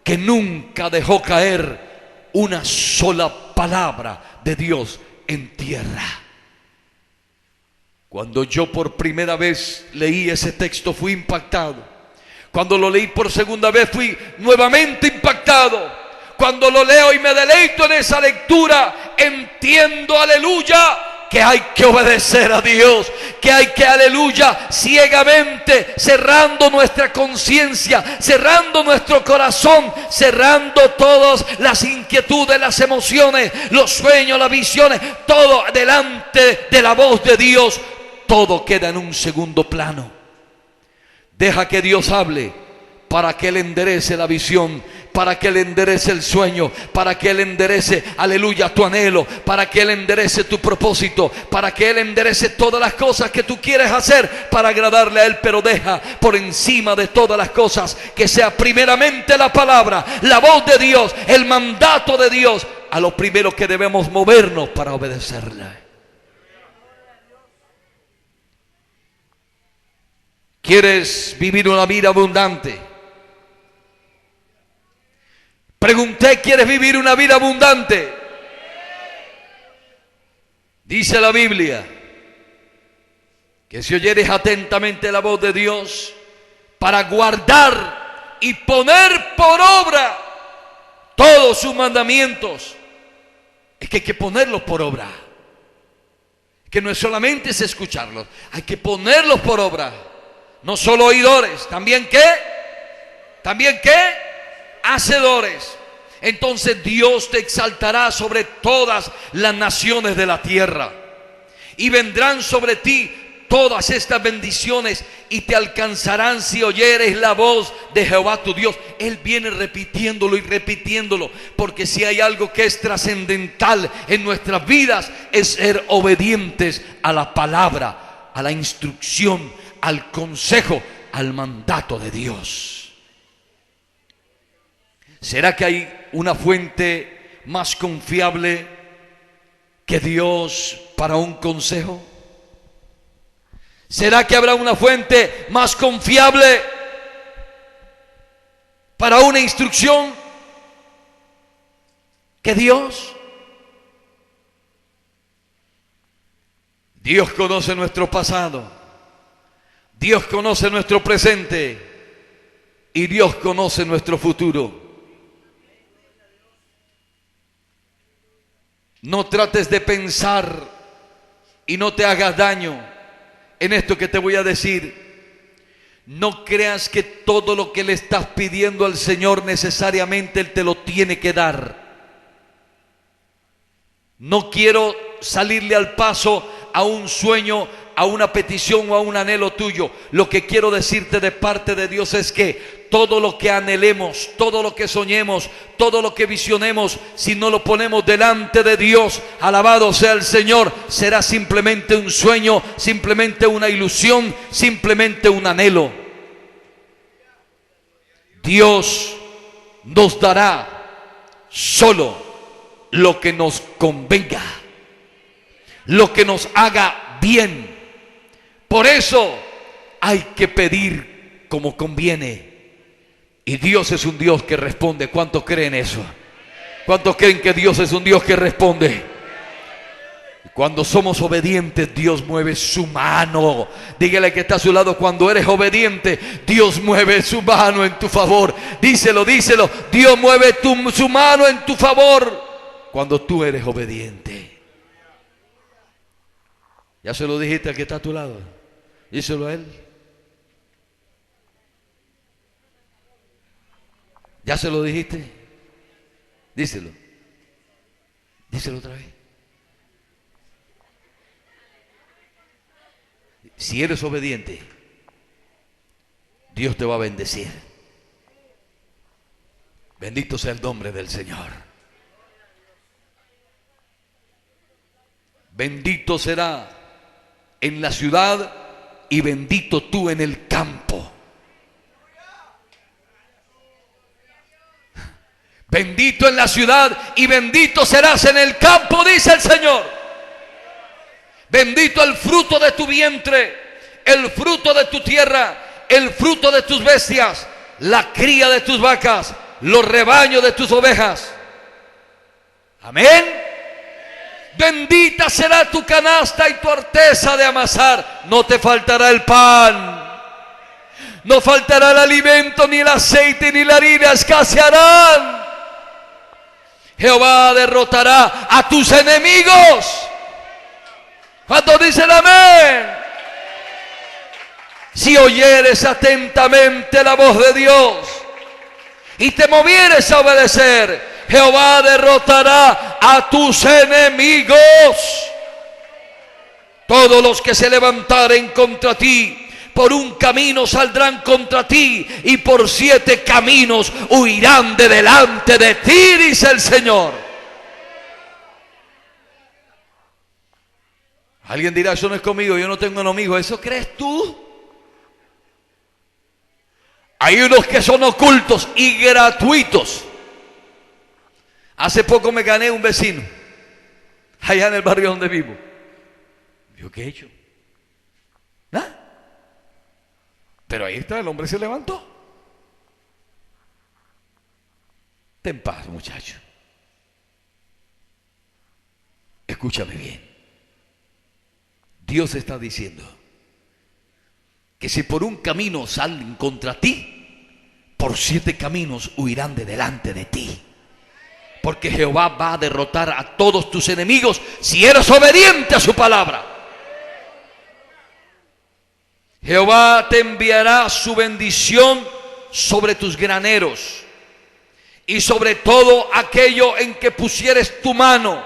que nunca dejó caer una sola palabra de Dios en tierra. Cuando yo por primera vez leí ese texto fui impactado. Cuando lo leí por segunda vez fui nuevamente impactado. Cuando lo leo y me deleito en esa lectura, entiendo, aleluya, que hay que obedecer a Dios, que hay que, aleluya, ciegamente, cerrando nuestra conciencia, cerrando nuestro corazón, cerrando todas las inquietudes, las emociones, los sueños, las visiones, todo delante de la voz de Dios. Todo queda en un segundo plano. Deja que Dios hable para que Él enderece la visión, para que Él enderece el sueño, para que Él enderece, aleluya, tu anhelo, para que Él enderece tu propósito, para que Él enderece todas las cosas que tú quieres hacer para agradarle a Él. Pero deja por encima de todas las cosas que sea primeramente la palabra, la voz de Dios, el mandato de Dios, a lo primero que debemos movernos para obedecerle. ¿Quieres vivir una vida abundante? Pregunté, ¿quieres vivir una vida abundante? Dice la Biblia que si oyeres atentamente la voz de Dios para guardar y poner por obra todos sus mandamientos, es que hay que ponerlos por obra. Que no es solamente es escucharlos, hay que ponerlos por obra. No solo oidores, también ¿qué? También ¿qué? Hacedores. Entonces Dios te exaltará sobre todas las naciones de la tierra, y vendrán sobre ti todas estas bendiciones y te alcanzarán si oyeres la voz de Jehová tu Dios. Él viene repitiéndolo y repitiéndolo, porque si hay algo que es trascendental en nuestras vidas es ser obedientes a la palabra, a la instrucción, al consejo, al mandato de Dios. ¿Será que hay una fuente más confiable que Dios para un consejo? ¿Será que habrá una fuente más confiable para una instrucción que Dios? Dios conoce nuestro pasado, Dios conoce nuestro presente y Dios conoce nuestro futuro. No trates de pensar y no te hagas daño en esto que te voy a decir. No creas que todo lo que le estás pidiendo al Señor necesariamente Él te lo tiene que dar. No quiero salirle al paso a un sueño, a una petición o a un anhelo tuyo. Lo que quiero decirte de parte de Dios es que todo lo que anhelemos, todo lo que soñemos, todo lo que visionemos, si no lo ponemos delante de Dios, alabado sea el Señor, será simplemente un sueño, simplemente una ilusión, simplemente un anhelo. Dios nos dará solo lo que nos convenga, lo que nos haga bien. Por eso hay que pedir como conviene. Y Dios es un Dios que responde. ¿Cuántos creen eso? ¿Cuántos creen que Dios es un Dios que responde? Cuando somos obedientes, Dios mueve su mano. Dígale que está a su lado: cuando eres obediente, Dios mueve su mano en tu favor. Díselo, díselo. Dios mueve su mano en tu favor cuando tú eres obediente. ¿Ya se lo dijiste al que está a tu lado? Díselo a él. ¿Ya se lo dijiste? Díselo. Díselo otra vez. Si eres obediente, Dios te va a bendecir. Bendito sea el nombre del Señor. Bendito será en la ciudad y bendito tú en el campo. Bendito en la ciudad y bendito serás en el campo, dice el Señor. Bendito el fruto de tu vientre, el fruto de tu tierra, el fruto de tus bestias, la cría de tus vacas, los rebaños de tus ovejas. Amén. Bendita será tu canasta y tu arteza de amasar. No te faltará el pan, no faltará el alimento, ni el aceite, ni la harina escasearán. Jehová derrotará a tus enemigos. ¿Cuántos dicen amén? Si oyeres atentamente la voz de Dios y te movieres a obedecer, Jehová derrotará a tus enemigos. Todos los que se levantaren contra ti, por un camino saldrán contra ti, y por 7 caminos huirán de delante de ti, dice el Señor. Alguien dirá: eso no es conmigo, yo no tengo enemigos. ¿Eso crees tú? Hay unos que son ocultos y gratuitos. Hace poco me gané un vecino allá en el barrio donde vivo. ¿Yo qué he hecho? ¿Nada? Pero ahí está, el hombre se levantó. Ten paz, muchacho. Escúchame bien. Dios está diciendo que si por un camino salen contra ti, por 7 caminos huirán de delante de ti. Porque Jehová va a derrotar a todos tus enemigos si eres obediente a su palabra. Jehová te enviará su bendición sobre tus graneros y sobre todo aquello en que pusieres tu mano.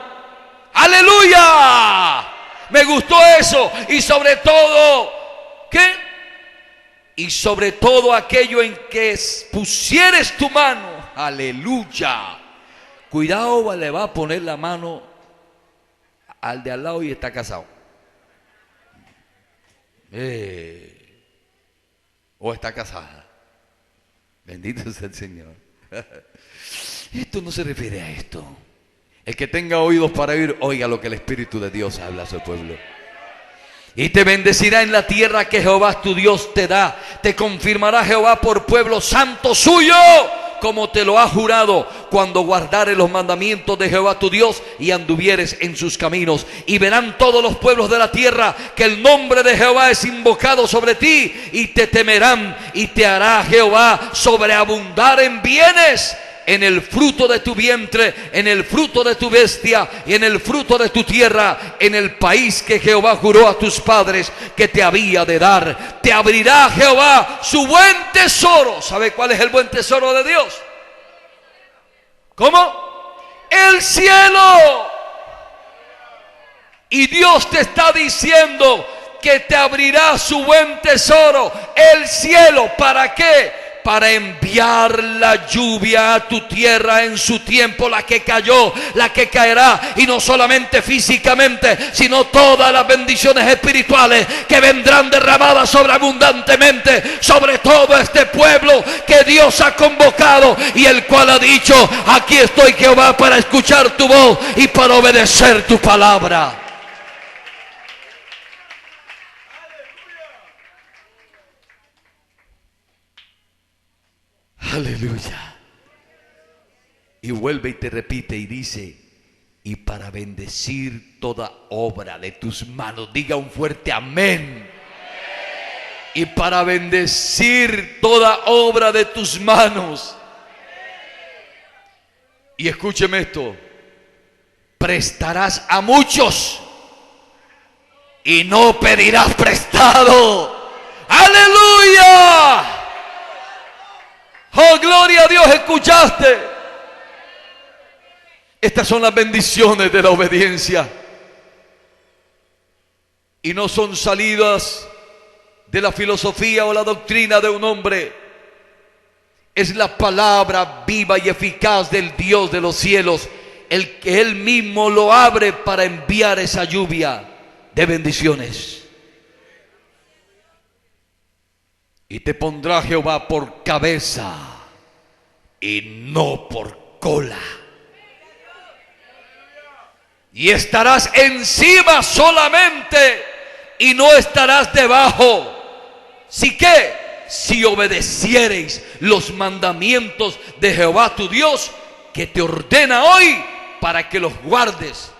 ¡Aleluya! Me gustó eso. Y sobre todo, ¿qué? Y sobre todo aquello en que pusieres tu mano. ¡Aleluya! Cuidado, le va a poner la mano al de al lado y está casado. O está casada. Bendito sea el Señor. Esto no se refiere a esto. El que tenga oídos para oír, oiga lo que el Espíritu de Dios habla a su pueblo. Y te bendecirá en la tierra que Jehová tu Dios te da. Te confirmará Jehová por pueblo santo suyo, como te lo ha jurado, cuando guardares los mandamientos de Jehová tu Dios y anduvieres en sus caminos. Y verán todos los pueblos de la tierra que el nombre de Jehová es invocado sobre ti, y te temerán, y te hará Jehová sobreabundar en bienes en el fruto de tu vientre, en el fruto de tu bestia y en el fruto de tu tierra, en el país que Jehová juró a tus padres que te había de dar. Te abrirá Jehová su buen tesoro. ¿Sabe cuál es el buen tesoro de Dios? ¿Cómo? El cielo. Y Dios te está diciendo que te abrirá su buen tesoro, el cielo. ¿Para qué? Para enviar la lluvia a tu tierra en su tiempo, la que cayó, la que caerá, y no solamente físicamente, sino todas las bendiciones espirituales que vendrán derramadas sobreabundantemente sobre todo este pueblo que Dios ha convocado y el cual ha dicho: aquí estoy, Jehová, para escuchar tu voz y para obedecer tu palabra. Aleluya. Y vuelve y te repite y dice: y para bendecir toda obra de tus manos. Diga un fuerte amén. Y para bendecir toda obra de tus manos. Y escúcheme esto: prestarás a muchos y no pedirás prestado. ¡Aleluya! ¡Oh, gloria a Dios! ¿Escuchaste? Estas son las bendiciones de la obediencia. Y no son salidas de la filosofía o la doctrina de un hombre. Es la palabra viva y eficaz del Dios de los cielos, el que Él mismo lo abre para enviar esa lluvia de bendiciones. Y te pondrá Jehová por cabeza y no por cola. Y estarás encima solamente y no estarás debajo. ¿Sí qué? Si obedeciereis los mandamientos de Jehová tu Dios, que te ordena hoy para que los guardes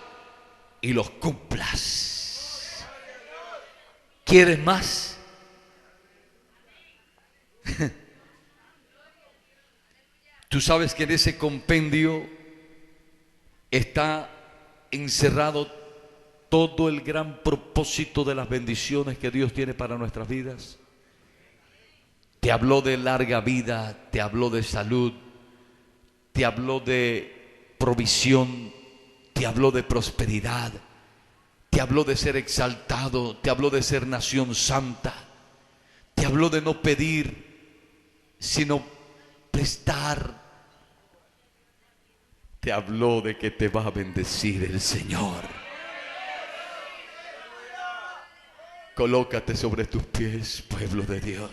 y los cumplas. ¿Quieres más? Tú sabes que en ese compendio está encerrado todo el gran propósito de las bendiciones que Dios tiene para nuestras vidas. Te habló de larga vida, te habló de salud, te habló de provisión, te habló de prosperidad, te habló de ser exaltado, te habló de ser nación santa, te habló de no pedir sino prestar. Te habló de que te va a bendecir el Señor. Colócate sobre tus pies, pueblo de Dios.